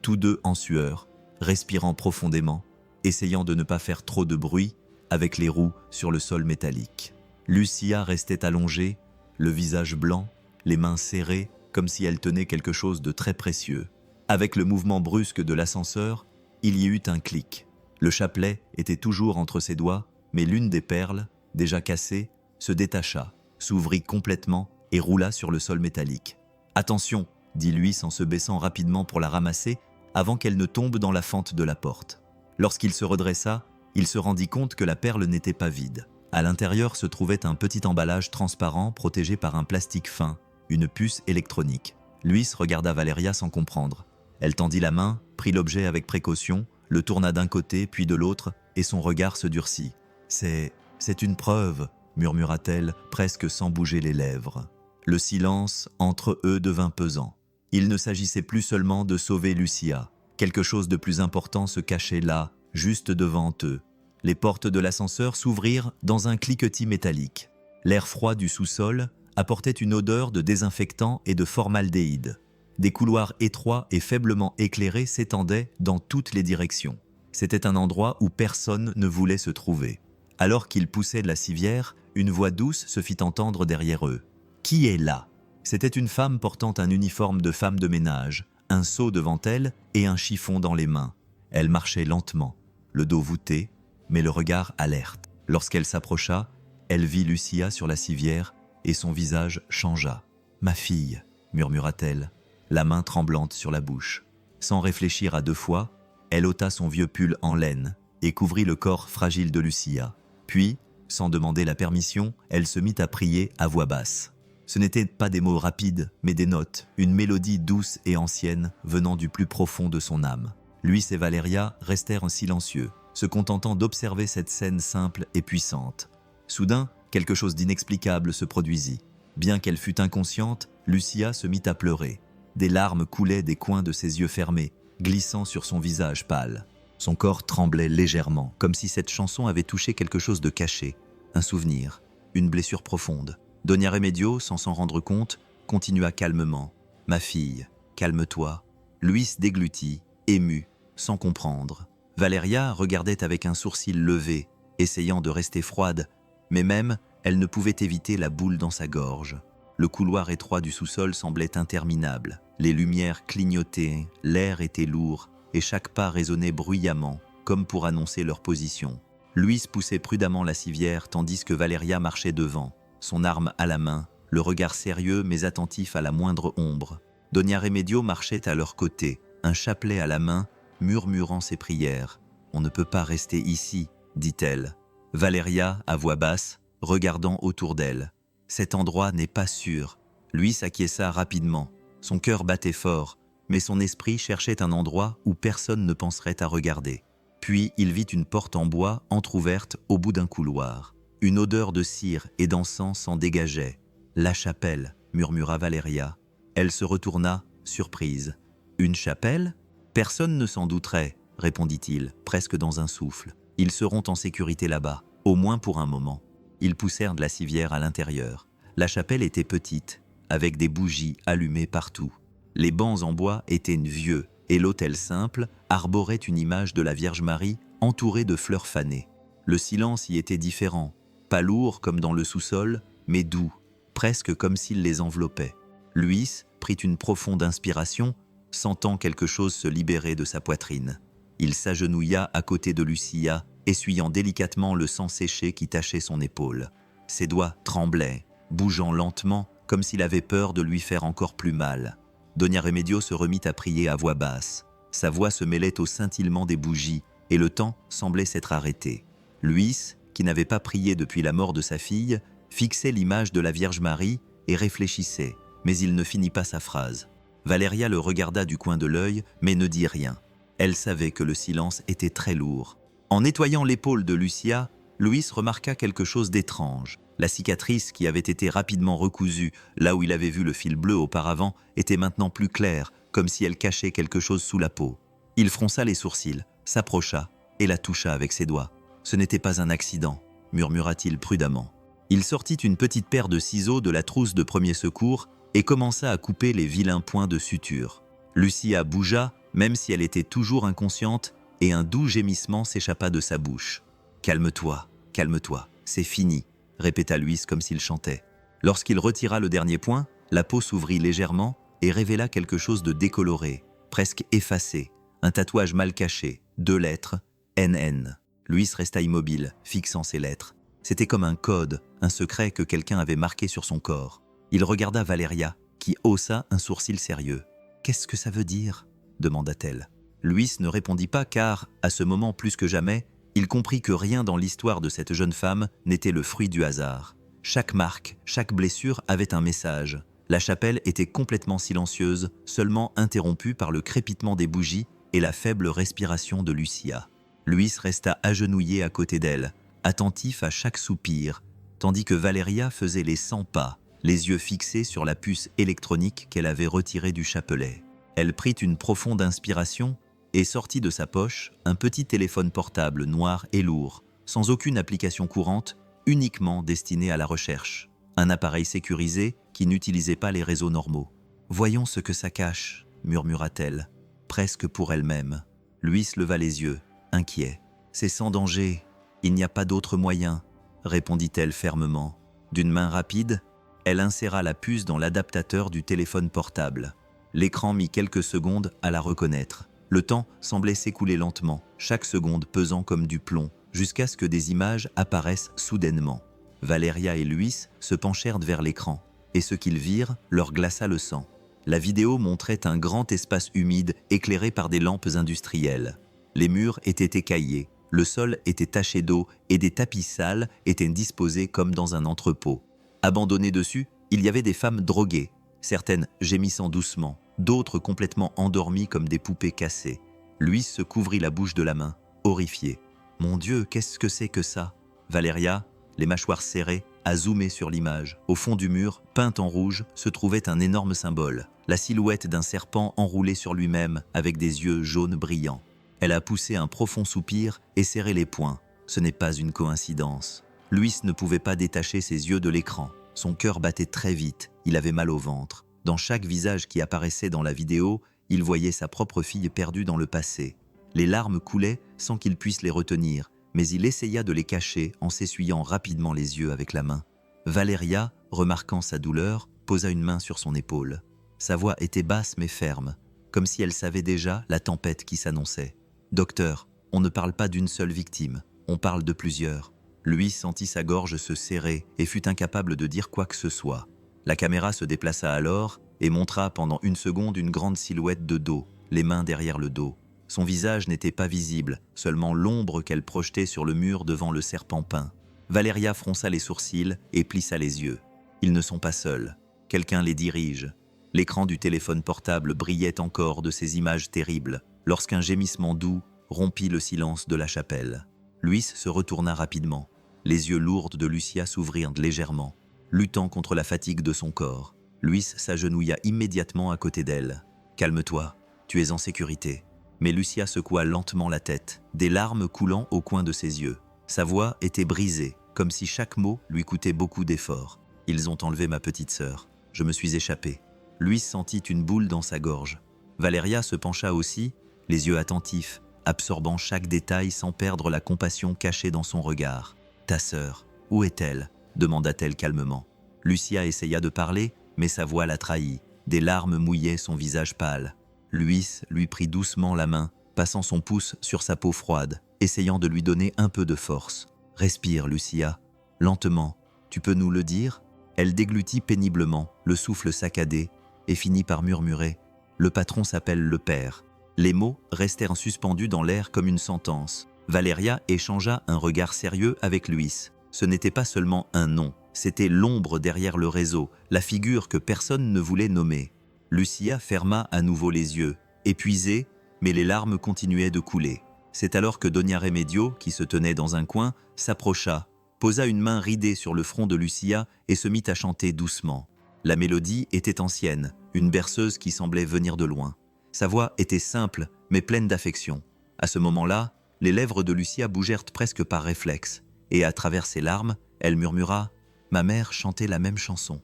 tous deux en sueur, respirant profondément, essayant de ne pas faire trop de bruit avec les roues sur le sol métallique. Lucia restait allongée, le visage blanc, les mains serrées comme si elle tenait quelque chose de très précieux. Avec le mouvement brusque de l'ascenseur, il y eut un clic. Le chapelet était toujours entre ses doigts, mais l'une des perles, déjà cassée, se détacha, s'ouvrit complètement et roula sur le sol métallique. « Attention !» dit Luis en se baissant rapidement pour la ramasser avant qu'elle ne tombe dans la fente de la porte. Lorsqu'il se redressa, il se rendit compte que la perle n'était pas vide. À l'intérieur se trouvait un petit emballage transparent protégé par un plastique fin, une puce électronique. Luis regarda Valeria sans comprendre. Elle tendit la main, prit l'objet avec précaution, le tourna d'un côté puis de l'autre et son regard se durcit. « C'est une preuve », murmura-t-elle presque sans bouger les lèvres. Le silence entre eux devint pesant. Il ne s'agissait plus seulement de sauver Lucia. Quelque chose de plus important se cachait là, juste devant eux. Les portes de l'ascenseur s'ouvrirent dans un cliquetis métallique. L'air froid du sous-sol apportait une odeur de désinfectant et de formaldéhyde. Des couloirs étroits et faiblement éclairés s'étendaient dans toutes les directions. C'était un endroit où personne ne voulait se trouver. Alors qu'ils poussaient de la civière, une voix douce se fit entendre derrière eux. « Qui est là ?» C'était une femme portant un uniforme de femme de ménage, un seau devant elle et un chiffon dans les mains. Elle marchait lentement, le dos voûté, mais le regard alerte. Lorsqu'elle s'approcha, elle vit Lucia sur la civière et son visage changea. « Ma fille » murmura-t-elle, la main tremblante sur la bouche. Sans réfléchir à deux fois, elle ôta son vieux pull en laine et couvrit le corps fragile de Lucia. Puis, sans demander la permission, elle se mit à prier à voix basse. Ce n'étaient pas des mots rapides, mais des notes, une mélodie douce et ancienne venant du plus profond de son âme. Luis et Valeria restèrent silencieux, se contentant d'observer cette scène simple et puissante. Soudain, quelque chose d'inexplicable se produisit. Bien qu'elle fût inconsciente, Lucia se mit à pleurer. Des larmes coulaient des coins de ses yeux fermés, glissant sur son visage pâle. Son corps tremblait légèrement, comme si cette chanson avait touché quelque chose de caché, un souvenir, une blessure profonde. Doña Remedio, sans s'en rendre compte, continua calmement. « Ma fille, calme-toi. » Luis déglutit, ému, sans comprendre. Valeria regardait avec un sourcil levé, essayant de rester froide, mais même, elle ne pouvait éviter la boule dans sa gorge. Le couloir étroit du sous-sol semblait interminable. Les lumières clignotaient, l'air était lourd, et chaque pas résonnait bruyamment, comme pour annoncer leur position. Luis poussait prudemment la civière, tandis que Valeria marchait devant, son arme à la main, le regard sérieux mais attentif à la moindre ombre. Doña Remedio marchait à leur côté, un chapelet à la main, murmurant ses prières. « On ne peut pas rester ici, » dit-elle. Valeria, à voix basse, regardant autour d'elle. « Cet endroit n'est pas sûr. » Lui s'acquiesça rapidement. Son cœur battait fort, mais son esprit cherchait un endroit où personne ne penserait à regarder. Puis il vit une porte en bois entr'ouverte au bout d'un couloir. Une odeur de cire et d'encens s'en dégageait. « La chapelle » murmura Valeria. Elle se retourna, surprise. « Une chapelle ? Personne ne s'en douterait, » répondit-il, presque dans un souffle. « Ils seront en sécurité là-bas, au moins pour un moment. » Ils poussèrent de la civière à l'intérieur. La chapelle était petite, avec des bougies allumées partout. Les bancs en bois étaient vieux, et l'autel simple arborait une image de la Vierge Marie entourée de fleurs fanées. Le silence y était différent, pas lourd comme dans le sous-sol, mais doux, presque comme s'il les enveloppait. Luis prit une profonde inspiration, sentant quelque chose se libérer de sa poitrine. Il s'agenouilla à côté de Lucia, essuyant délicatement le sang séché qui tachait son épaule. Ses doigts tremblaient, bougeant lentement, comme s'il avait peur de lui faire encore plus mal. Doña Remedio se remit à prier à voix basse. Sa voix se mêlait au scintillement des bougies, et le temps semblait s'être arrêté. Luis, qui n'avait pas prié depuis la mort de sa fille, fixait l'image de la Vierge Marie et réfléchissait, mais il ne finit pas sa phrase. Valeria le regarda du coin de l'œil, mais ne dit rien. Elle savait que le silence était très lourd. En nettoyant l'épaule de Lucia, Luis remarqua quelque chose d'étrange. La cicatrice qui avait été rapidement recousue, là où il avait vu le fil bleu auparavant, était maintenant plus claire, comme si elle cachait quelque chose sous la peau. Il fronça les sourcils, s'approcha et la toucha avec ses doigts. « Ce n'était pas un accident », murmura-t-il prudemment. Il sortit une petite paire de ciseaux de la trousse de premier secours et commença à couper les vilains points de suture. Lucia bougea, même si elle était toujours inconsciente, et un doux gémissement s'échappa de sa bouche. « Calme-toi, calme-toi, c'est fini », répéta Luis comme s'il chantait. Lorsqu'il retira le dernier point, la peau s'ouvrit légèrement et révéla quelque chose de décoloré, presque effacé, un tatouage mal caché, 2 lettres, NN. Luis resta immobile, fixant ces lettres. C'était comme un code, un secret que quelqu'un avait marqué sur son corps. Il regarda Valeria, qui haussa un sourcil sérieux. « Qu'est-ce que ça veut dire ?» demanda-t-elle. Luis ne répondit pas car, à ce moment plus que jamais, il comprit que rien dans l'histoire de cette jeune femme n'était le fruit du hasard. Chaque marque, chaque blessure avait un message. La chapelle était complètement silencieuse, seulement interrompue par le crépitement des bougies et la faible respiration de Lucia. Luis resta agenouillé à côté d'elle, attentif à chaque soupir, tandis que Valeria faisait les 100 pas, les yeux fixés sur la puce électronique qu'elle avait retirée du chapelet. Elle prit une profonde inspiration et sortit de sa poche un petit téléphone portable noir et lourd, sans aucune application courante, uniquement destiné à la recherche. Un appareil sécurisé qui n'utilisait pas les réseaux normaux. « Voyons ce que ça cache », murmura-t-elle, presque pour elle-même. Luis leva les yeux, inquiet. « C'est sans danger, il n'y a pas d'autre moyen », répondit-elle fermement. D'une main rapide, elle inséra la puce dans l'adaptateur du téléphone portable. L'écran mit quelques secondes à la reconnaître. Le temps semblait s'écouler lentement, chaque seconde pesant comme du plomb, jusqu'à ce que des images apparaissent soudainement. Valeria et Luis se penchèrent vers l'écran, et ce qu'ils virent leur glaça le sang. La vidéo montrait un grand espace humide éclairé par des lampes industrielles. Les murs étaient écaillés, le sol était taché d'eau et des tapis sales étaient disposés comme dans un entrepôt. Abandonnés dessus, il y avait des femmes droguées, certaines gémissant doucement, d'autres complètement endormies comme des poupées cassées. Luis se couvrit la bouche de la main, horrifié. « Mon Dieu, qu'est-ce que c'est que ça ?» Valeria, les mâchoires serrées, a zoomé sur l'image. Au fond du mur, peint en rouge, se trouvait un énorme symbole, la silhouette d'un serpent enroulé sur lui-même avec des yeux jaunes brillants. Elle a poussé un profond soupir et serré les poings. Ce n'est pas une coïncidence. Luis ne pouvait pas détacher ses yeux de l'écran. Son cœur battait très vite, il avait mal au ventre. Dans chaque visage qui apparaissait dans la vidéo, il voyait sa propre fille perdue dans le passé. Les larmes coulaient sans qu'il puisse les retenir, mais il essaya de les cacher en s'essuyant rapidement les yeux avec la main. Valeria, remarquant sa douleur, posa une main sur son épaule. Sa voix était basse mais ferme, comme si elle savait déjà la tempête qui s'annonçait. « Docteur, on ne parle pas d'une seule victime, on parle de plusieurs. » Lui sentit sa gorge se serrer et fut incapable de dire quoi que ce soit. La caméra se déplaça alors et montra pendant une seconde une grande silhouette de dos, les mains derrière le dos. Son visage n'était pas visible, seulement l'ombre qu'elle projetait sur le mur devant le serpent peint. Valeria fronça les sourcils et plissa les yeux. Ils ne sont pas seuls. Quelqu'un les dirige. L'écran du téléphone portable brillait encore de ces images terribles, lorsqu'un gémissement doux rompit le silence de la chapelle. Luis se retourna rapidement. Les yeux lourds de Lucia s'ouvrirent légèrement, luttant contre la fatigue de son corps. Luis s'agenouilla immédiatement à côté d'elle. « Calme-toi, tu es en sécurité. » Mais Lucia secoua lentement la tête, des larmes coulant au coin de ses yeux. Sa voix était brisée, comme si chaque mot lui coûtait beaucoup d'efforts. « Ils ont enlevé ma petite sœur. Je me suis échappé. » Luis sentit une boule dans sa gorge. Valeria se pencha aussi, les yeux attentifs, absorbant chaque détail sans perdre la compassion cachée dans son regard. « Ta sœur, où est-elle » demanda-t-elle calmement. Lucia essaya de parler, mais sa voix la trahit. Des larmes mouillaient son visage pâle. Luis lui prit doucement la main, passant son pouce sur sa peau froide, essayant de lui donner un peu de force. « Respire, Lucia. Lentement. Tu peux nous le dire ?» Elle déglutit péniblement, le souffle saccadé, et finit par murmurer « Le patron s'appelle le père ». Les mots restèrent suspendus dans l'air comme une sentence. Valeria échangea un regard sérieux avec Luis. Ce n'était pas seulement un nom, c'était l'ombre derrière le réseau, la figure que personne ne voulait nommer. Lucia ferma à nouveau les yeux, épuisée, mais les larmes continuaient de couler. C'est alors que Doña Remedio, qui se tenait dans un coin, s'approcha, posa une main ridée sur le front de Lucia et se mit à chanter doucement. La mélodie était ancienne, une berceuse qui semblait venir de loin. Sa voix était simple, mais pleine d'affection. À ce moment-là, les lèvres de Lucia bougèrent presque par réflexe, et à travers ses larmes, elle murmura « Ma mère chantait la même chanson. »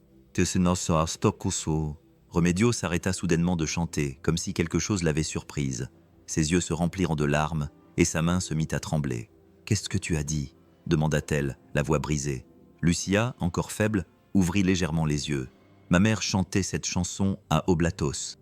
Remedio s'arrêta soudainement de chanter, comme si quelque chose l'avait surprise. Ses yeux se remplirent de larmes, et sa main se mit à trembler. « Qu'est-ce que tu as dit ?» demanda-t-elle, la voix brisée. Lucia, encore faible, ouvrit légèrement les yeux. Ma mère chantait cette chanson à Oblatos.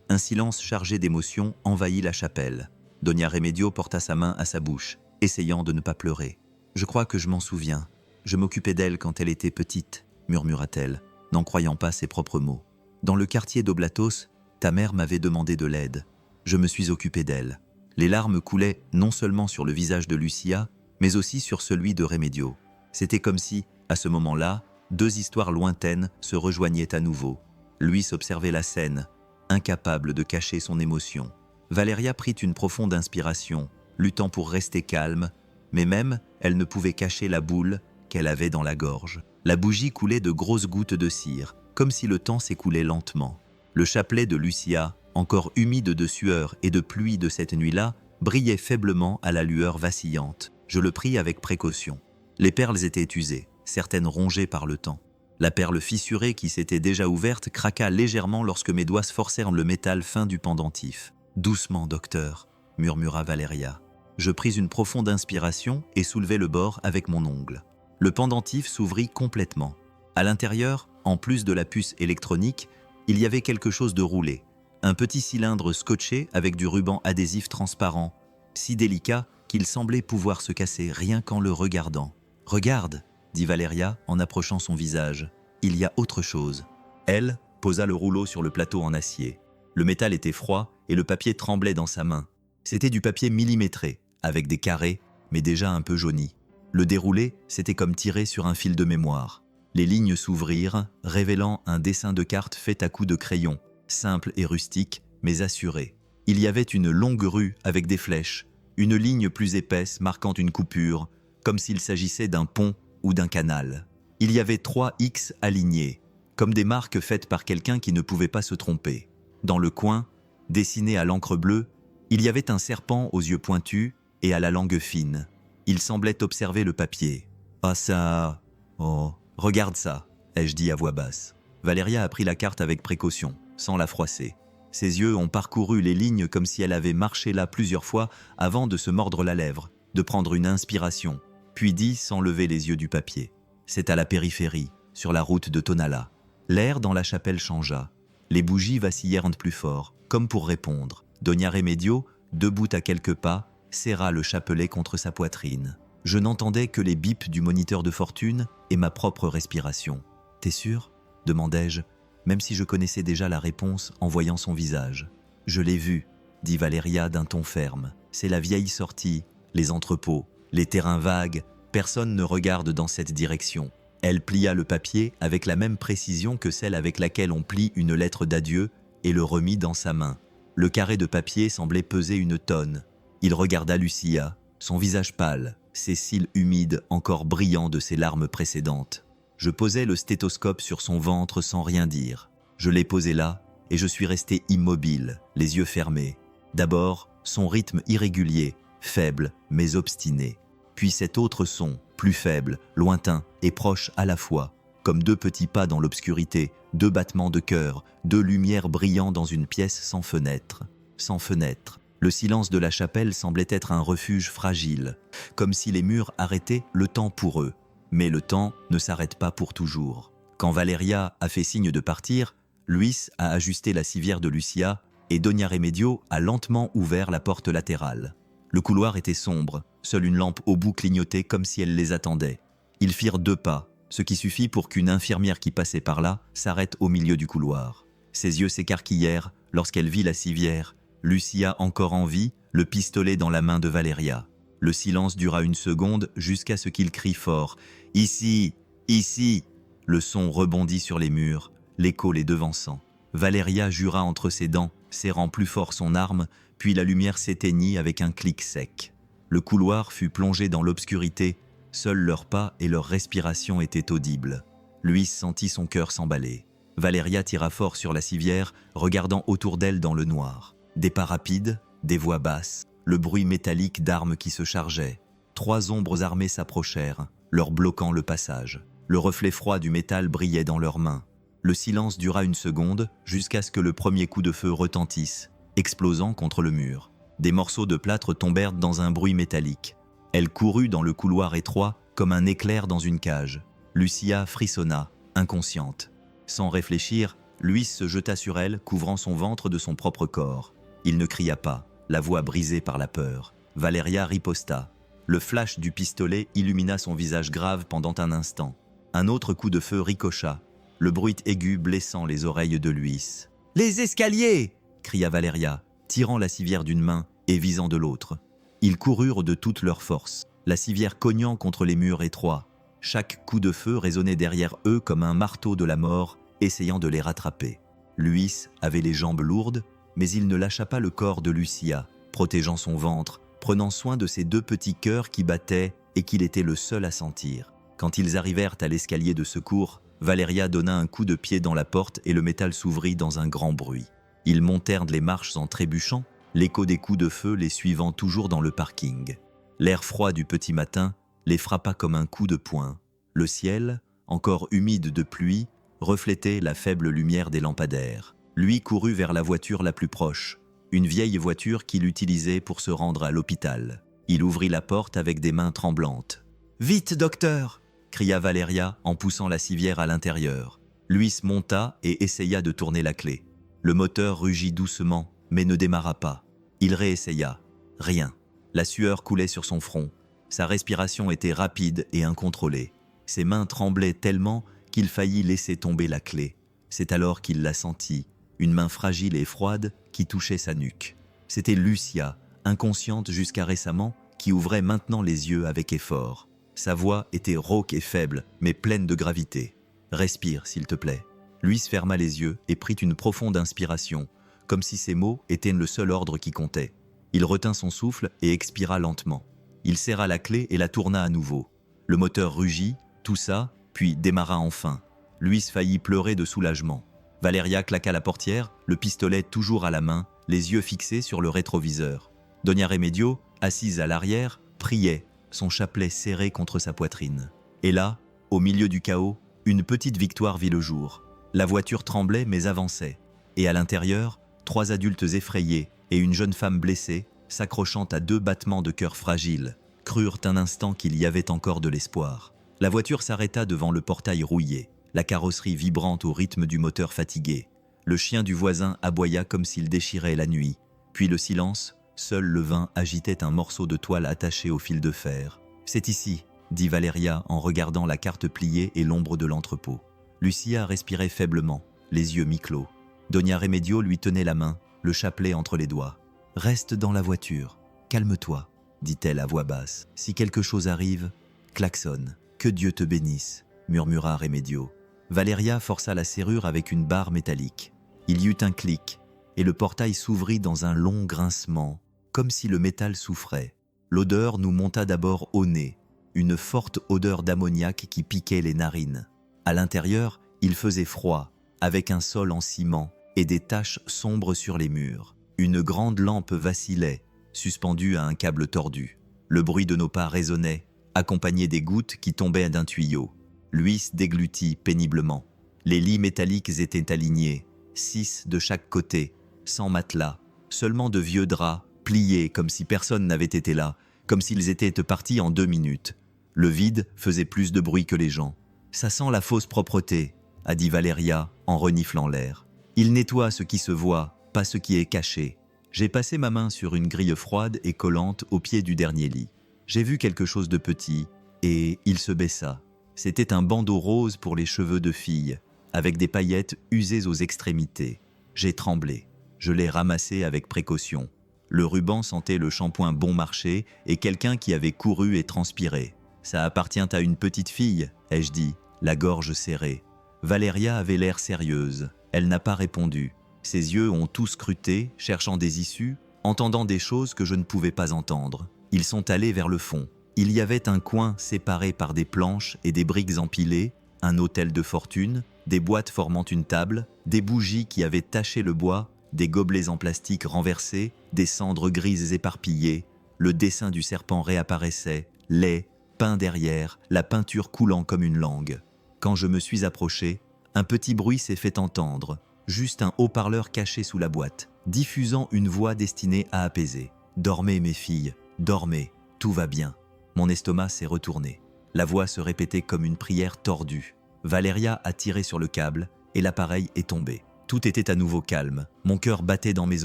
Un silence chargé d'émotion envahit la chapelle. Doña Remedio porta sa main à sa bouche, essayant de ne pas pleurer. « Je crois que je m'en souviens. Je m'occupais d'elle quand elle était petite, » murmura-t-elle, n'en croyant pas ses propres mots. « Dans le quartier d'Oblatos, ta mère m'avait demandé de l'aide. Je me suis occupé d'elle. » Les larmes coulaient non seulement sur le visage de Lucia, mais aussi sur celui de Remedio. C'était comme si, à ce moment-là, deux histoires lointaines se rejoignaient à nouveau. Luis observait la scène, incapable de cacher son émotion. Valeria prit une profonde inspiration, luttant pour rester calme, mais même elle ne pouvait cacher la boule qu'elle avait dans la gorge. La bougie coulait de grosses gouttes de cire, comme si le temps s'écoulait lentement. Le chapelet de Lucia, encore humide de sueur et de pluie de cette nuit-là, brillait faiblement à la lueur vacillante. Je le pris avec précaution. Les perles étaient usées, certaines rongées par le temps. La perle fissurée qui s'était déjà ouverte craqua légèrement lorsque mes doigts forcèrent le métal fin du pendentif. « Doucement, docteur », murmura Valeria. Je pris une profonde inspiration et soulevai le bord avec mon ongle. Le pendentif s'ouvrit complètement. À l'intérieur, en plus de la puce électronique, il y avait quelque chose de roulé. Un petit cylindre scotché avec du ruban adhésif transparent, si délicat qu'il semblait pouvoir se casser rien qu'en le regardant. « Regarde !» dit Valeria en approchant son visage. « Il y a autre chose. » Elle posa le rouleau sur le plateau en acier. Le métal était froid et le papier tremblait dans sa main. C'était du papier millimétré, avec des carrés, mais déjà un peu jauni. Le déroulé, c'était comme tiré sur un fil de mémoire. Les lignes s'ouvrirent, révélant un dessin de carte fait à coups de crayon, simple et rustique, mais assuré. Il y avait une longue rue avec des flèches, une ligne plus épaisse marquant une coupure, comme s'il s'agissait d'un pont ou d'un canal. Il y avait 3 X alignés, comme des marques faites par quelqu'un qui ne pouvait pas se tromper. Dans le coin, dessiné à l'encre bleue, il y avait un serpent aux yeux pointus et à la langue fine. Il semblait observer le papier. « Ah ça... Oh, regarde ça !» ai-je dit à voix basse. Valeria a pris la carte avec précaution, sans la froisser. Ses yeux ont parcouru les lignes comme si elle avait marché là plusieurs fois avant de se mordre la lèvre, de prendre une inspiration, puis dit sans lever les yeux du papier. C'est à la périphérie, sur la route de Tonala. L'air dans la chapelle changea. Les bougies vacillèrent plus fort, comme pour répondre. Doña Remedio, debout à quelques pas, serra le chapelet contre sa poitrine. Je n'entendais que les bips du moniteur de fortune et ma propre respiration. « T'es sûr ?» demandai-je, même si je connaissais déjà la réponse en voyant son visage. « Je l'ai vu », dit Valeria d'un ton ferme. « C'est la vieille sortie, les entrepôts, les terrains vagues, personne ne regarde dans cette direction. » Elle plia le papier avec la même précision que celle avec laquelle on plie une lettre d'adieu et le remit dans sa main. Le carré de papier semblait peser une tonne. Il regarda Lucia, son visage pâle, ses cils humides encore brillants de ses larmes précédentes. Je posai le stéthoscope sur son ventre sans rien dire. Je l'ai posé là et je suis resté immobile, les yeux fermés. D'abord, son rythme irrégulier, faible mais obstiné. Puis cet autre son, plus faible, lointain et proche à la fois, comme 2 petits pas dans l'obscurité, 2 battements de cœur, 2 lumières brillant dans une pièce sans fenêtre. Sans fenêtre. Le silence de la chapelle semblait être un refuge fragile, comme si les murs arrêtaient le temps pour eux. Mais le temps ne s'arrête pas pour toujours. Quand Valeria a fait signe de partir, Luis a ajusté la civière de Lucia et Doña Remedio a lentement ouvert la porte latérale. Le couloir était sombre, seule une lampe au bout clignotait comme si elle les attendait. Ils firent 2 pas, ce qui suffit pour qu'une infirmière qui passait par là s'arrête au milieu du couloir. Ses yeux s'écarquillèrent lorsqu'elle vit la civière, Lucia encore en vie, le pistolet dans la main de Valeria. Le silence dura 1 seconde jusqu'à ce qu'il crie fort « Ici, ici !» Le son rebondit sur les murs, l'écho les devançant. Valéria jura entre ses dents, serrant plus fort son arme, puis la lumière s'éteignit avec un clic sec. Le couloir fut plongé dans l'obscurité, seuls leurs pas et leur respiration étaient audibles. Luis sentit son cœur s'emballer. Valéria tira fort sur la civière, regardant autour d'elle dans le noir. Des pas rapides, des voix basses, le bruit métallique d'armes qui se chargeaient. 3 ombres armées s'approchèrent, leur bloquant le passage. Le reflet froid du métal brillait dans leurs mains. Le silence dura une seconde, jusqu'à ce que le premier coup de feu retentisse, explosant contre le mur. Des morceaux de plâtre tombèrent dans un bruit métallique. Elle courut dans le couloir étroit, comme un éclair dans une cage. Lucia frissonna, inconsciente. Sans réfléchir, Luis se jeta sur elle, couvrant son ventre de son propre corps. Il ne cria pas, la voix brisée par la peur. Valéria riposta. Le flash du pistolet illumina son visage grave pendant un instant. Un autre coup de feu ricocha, le bruit aigu blessant les oreilles de Luis. « Les escaliers !» cria Valéria, tirant la civière d'une main et visant de l'autre. Ils coururent de toute leur force, la civière cognant contre les murs étroits. Chaque coup de feu résonnait derrière eux comme un marteau de la mort, essayant de les rattraper. Luis avait les jambes lourdes, mais il ne lâcha pas le corps de Lucia, protégeant son ventre, prenant soin de ses 2 petits cœurs qui battaient et qu'il était le seul à sentir. Quand ils arrivèrent à l'escalier de secours, Valéria donna un coup de pied dans la porte et le métal s'ouvrit dans un grand bruit. Ils montèrent les marches en trébuchant, l'écho des coups de feu les suivant toujours dans le parking. L'air froid du petit matin les frappa comme un coup de poing. Le ciel, encore humide de pluie, reflétait la faible lumière des lampadaires. Lui courut vers la voiture la plus proche, une vieille voiture qu'il utilisait pour se rendre à l'hôpital. Il ouvrit la porte avec des mains tremblantes. « Vite, docteur !» cria Valéria en poussant la civière à l'intérieur. Luis monta et essaya de tourner la clé. Le moteur rugit doucement, mais ne démarra pas. Il réessaya. Rien. La sueur coulait sur son front. Sa respiration était rapide et incontrôlée. Ses mains tremblaient tellement qu'il faillit laisser tomber la clé. C'est alors qu'il la sentit, une main fragile et froide qui touchait sa nuque. C'était Lucia, inconsciente jusqu'à récemment, qui ouvrait maintenant les yeux avec effort. Sa voix était rauque et faible, mais pleine de gravité. « Respire, s'il te plaît. » Luis ferma les yeux et prit une profonde inspiration, comme si ces mots étaient le seul ordre qui comptait. Il retint son souffle et expira lentement. Il serra la clé et la tourna à nouveau. Le moteur rugit, toussa, puis démarra enfin. Luis faillit pleurer de soulagement. Valéria claqua la portière, le pistolet toujours à la main, les yeux fixés sur le rétroviseur. Doña Remedio, assise à l'arrière, priait, son chapelet serré contre sa poitrine. Et là, au milieu du chaos, une petite victoire vit le jour. La voiture tremblait mais avançait. Et à l'intérieur, 3 adultes effrayés et une jeune femme blessée, s'accrochant à 2 battements de cœur fragiles, crurent un instant qu'il y avait encore de l'espoir. La voiture s'arrêta devant le portail rouillé, la carrosserie vibrante au rythme du moteur fatigué. Le chien du voisin aboya comme s'il déchirait la nuit. Puis le silence, seul le vin agitait un morceau de toile attaché au fil de fer. « C'est ici », dit Valéria en regardant la carte pliée et l'ombre de l'entrepôt. Lucia respirait faiblement, les yeux mi-clos. Doña Remedio lui tenait la main, le chapelet entre les doigts. « Reste dans la voiture, calme-toi », dit-elle à voix basse. « Si quelque chose arrive, klaxonne. Que Dieu te bénisse », murmura Remedio. Valéria força la serrure avec une barre métallique. Il y eut un clic, et le portail s'ouvrit dans un long grincement, comme si le métal souffrait. L'odeur nous monta d'abord au nez, une forte odeur d'ammoniac qui piquait les narines. À l'intérieur, il faisait froid, avec un sol en ciment et des taches sombres sur les murs. Une grande lampe vacillait, suspendue à un câble tordu. Le bruit de nos pas résonnait, accompagné des gouttes qui tombaient d'un tuyau. Luis déglutit péniblement. Les lits métalliques étaient alignés, 6 de chaque côté, sans matelas, seulement de vieux draps, pliés comme si personne n'avait été là, comme s'ils étaient partis en 2 minutes. Le vide faisait plus de bruit que les gens. « Ça sent la fausse propreté », a dit Valéria en reniflant l'air. « Il nettoie ce qui se voit, pas ce qui est caché. » J'ai passé ma main sur une grille froide et collante au pied du dernier lit. J'ai vu quelque chose de petit, et il se baissa. C'était un bandeau rose pour les cheveux de fille, avec des paillettes usées aux extrémités. J'ai tremblé. Je l'ai ramassé avec précaution. Le ruban sentait le shampoing bon marché et quelqu'un qui avait couru et transpiré. « Ça appartient à une petite fille », ai-je dit, la gorge serrée. Valéria avait l'air sérieuse. Elle n'a pas répondu. Ses yeux ont tous scruté, cherchant des issues, entendant des choses que je ne pouvais pas entendre. Ils sont allés vers le fond. Il y avait un coin séparé par des planches et des briques empilées, un autel de fortune, des boîtes formant une table, des bougies qui avaient taché le bois, des gobelets en plastique renversés, des cendres grises éparpillées. Le dessin du serpent réapparaissait, laid, peint derrière, la peinture coulant comme une langue. Quand je me suis approché, un petit bruit s'est fait entendre, juste un haut-parleur caché sous la boîte, diffusant une voix destinée à apaiser. « Dormez, mes filles, dormez, tout va bien. » Mon estomac s'est retourné. La voix se répétait comme une prière tordue. Valéria a tiré sur le câble et l'appareil est tombé. Tout était à nouveau calme. Mon cœur battait dans mes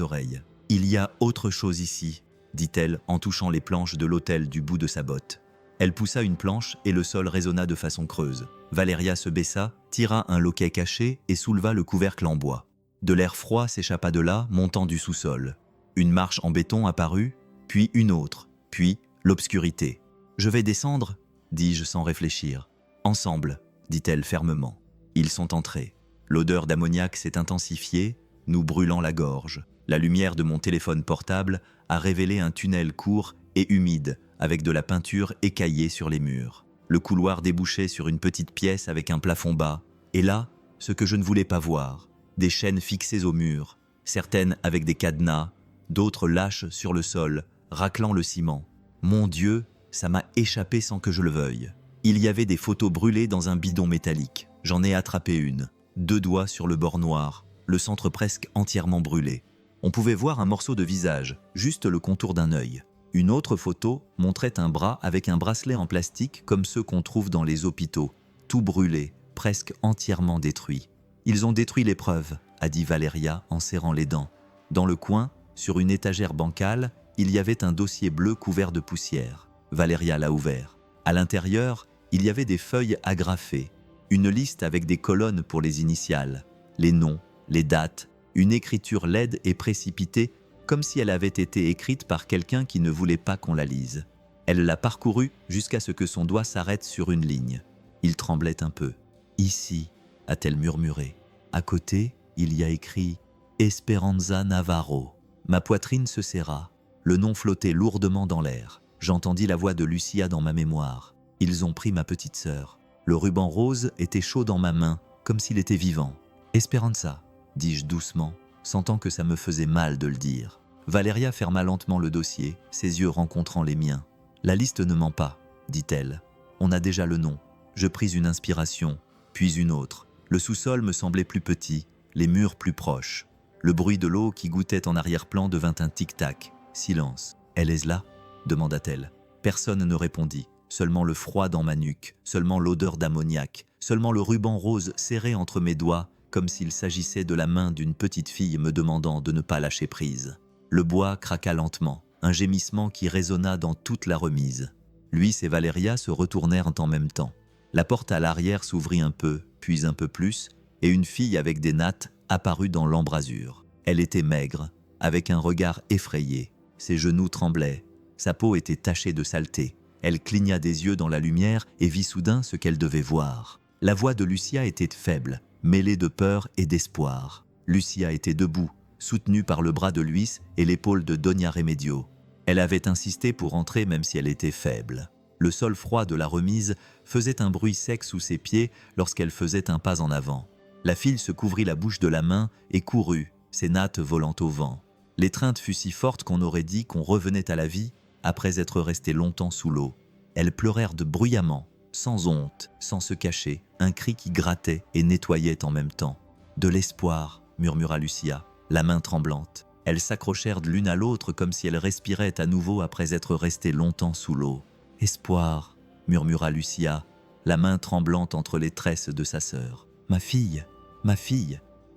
oreilles. « Il y a autre chose ici, » dit-elle en touchant les planches de l'autel du bout de sa botte. Elle poussa une planche et le sol résonna de façon creuse. Valéria se baissa, tira un loquet caché et souleva le couvercle en bois. De l'air froid s'échappa de là, montant du sous-sol. Une marche en béton apparut, puis une autre, puis l'obscurité. « Je vais descendre ?» dis-je sans réfléchir. « Ensemble », dit-elle fermement. Ils sont entrés. L'odeur d'ammoniac s'est intensifiée, nous brûlant la gorge. La lumière de mon téléphone portable a révélé un tunnel court et humide, avec de la peinture écaillée sur les murs. Le couloir débouchait sur une petite pièce avec un plafond bas. Et là, ce que je ne voulais pas voir, des chaînes fixées au mur, certaines avec des cadenas, d'autres lâches sur le sol, raclant le ciment. Mon Dieu, ça m'a échappé sans que je le veuille. Il y avait des photos brûlées dans un bidon métallique. J'en ai attrapé une. 2 doigts sur le bord noir, le centre presque entièrement brûlé. On pouvait voir un morceau de visage, juste le contour d'un œil. Une autre photo montrait un bras avec un bracelet en plastique comme ceux qu'on trouve dans les hôpitaux, tout brûlé, presque entièrement détruit. « Ils ont détruit les preuves », a dit Valéria en serrant les dents. Dans le coin, sur une étagère bancale, il y avait un dossier bleu couvert de poussière. Valéria l'a ouvert. À l'intérieur, il y avait des feuilles agrafées, une liste avec des colonnes pour les initiales, les noms, les dates, une écriture laide et précipitée, comme si elle avait été écrite par quelqu'un qui ne voulait pas qu'on la lise. Elle l'a parcourue jusqu'à ce que son doigt s'arrête sur une ligne. Il tremblait un peu. « Ici », a-t-elle murmuré. À côté, il y a écrit « Esperanza Navarro ». Ma poitrine se serra. Le nom flottait lourdement dans l'air. J'entendis la voix de Lucia dans ma mémoire. « Ils ont pris ma petite sœur ». Le ruban rose était chaud dans ma main, comme s'il était vivant. « Esperanza », dis-je doucement, sentant que ça me faisait mal de le dire. Valéria ferma lentement le dossier, ses yeux rencontrant les miens. « La liste ne ment pas », dit-elle. « On a déjà le nom. » Je pris une inspiration, puis une autre. Le sous-sol me semblait plus petit, les murs plus proches. Le bruit de l'eau qui gouttait en arrière-plan devint un tic-tac. Silence. « Elle est là ?» demanda-t-elle. Personne ne répondit. Seulement le froid dans ma nuque, seulement l'odeur d'ammoniac, seulement le ruban rose serré entre mes doigts, comme s'il s'agissait de la main d'une petite fille me demandant de ne pas lâcher prise. Le bois craqua lentement, un gémissement qui résonna dans toute la remise. Luis et Valéria se retournèrent en même temps. La porte à l'arrière s'ouvrit un peu, puis un peu plus, et une fille avec des nattes apparut dans l'embrasure. Elle était maigre, avec un regard effrayé. Ses genoux tremblaient, sa peau était tachée de saleté. Elle cligna des yeux dans la lumière et vit soudain ce qu'elle devait voir. La voix de Lucia était faible, mêlée de peur et d'espoir. Lucia était debout, soutenue par le bras de Luis et l'épaule de Doña Remedio. Elle avait insisté pour entrer même si elle était faible. Le sol froid de la remise faisait un bruit sec sous ses pieds lorsqu'elle faisait un pas en avant. La fille se couvrit la bouche de la main et courut, ses nattes volant au vent. L'étreinte fut si forte qu'on aurait dit qu'on revenait à la vie après être resté longtemps sous l'eau. Elles pleurèrent bruyamment, sans honte, sans se cacher, un cri qui grattait et nettoyait en même temps. « De l'espoir », murmura Lucia, la main tremblante. Elles s'accrochèrent de l'une à l'autre comme si elles respiraient à nouveau après être restées longtemps sous l'eau. « Espoir », murmura Lucia, la main tremblante entre les tresses de sa sœur. « Ma fille,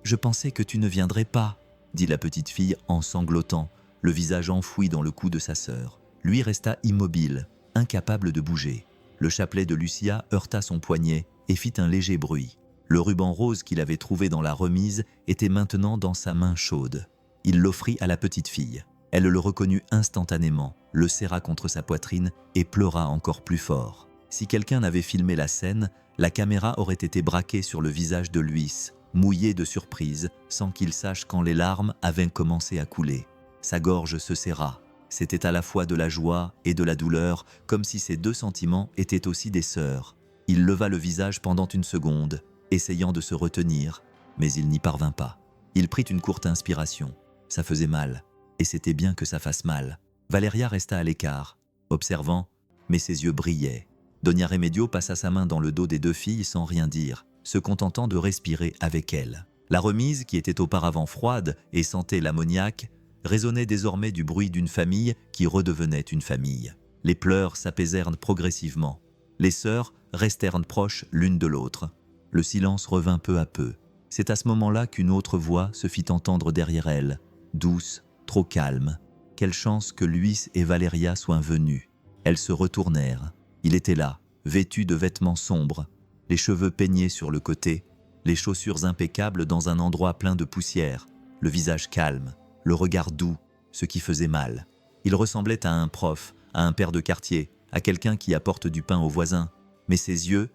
je pensais que tu ne viendrais pas », dit la petite fille en sanglotant, le visage enfoui dans le cou de sa sœur. Lui resta immobile, incapable de bouger. Le chapelet de Lucia heurta son poignet et fit un léger bruit. Le ruban rose qu'il avait trouvé dans la remise était maintenant dans sa main chaude. Il l'offrit à la petite fille. Elle le reconnut instantanément, le serra contre sa poitrine et pleura encore plus fort. Si quelqu'un avait filmé la scène, la caméra aurait été braquée sur le visage de Luis, mouillé de surprise, sans qu'il sache quand les larmes avaient commencé à couler. Sa gorge se serra. C'était à la fois de la joie et de la douleur, comme si ces deux sentiments étaient aussi des sœurs. Il leva le visage pendant une seconde, essayant de se retenir, mais il n'y parvint pas. Il prit une courte inspiration. Ça faisait mal, et c'était bien que ça fasse mal. Valeria resta à l'écart, observant, mais ses yeux brillaient. Doña Remedio passa sa main dans le dos des deux filles sans rien dire, se contentant de respirer avec elles. La remise, qui était auparavant froide et sentait l'ammoniaque, résonnait désormais du bruit d'une famille qui redevenait une famille. Les pleurs s'apaisèrent progressivement. Les sœurs restèrent proches l'une de l'autre. Le silence revint peu à peu. C'est à ce moment-là qu'une autre voix se fit entendre derrière elles, douce, trop calme. Quelle chance que Luis et Valeria soient venus. Elles se retournèrent. Il était là, vêtu de vêtements sombres, les cheveux peignés sur le côté, les chaussures impeccables dans un endroit plein de poussière, le visage calme, le regard doux, ce qui faisait mal. Il ressemblait à un prof, à un père de quartier, à quelqu'un qui apporte du pain aux voisins. Mais ses yeux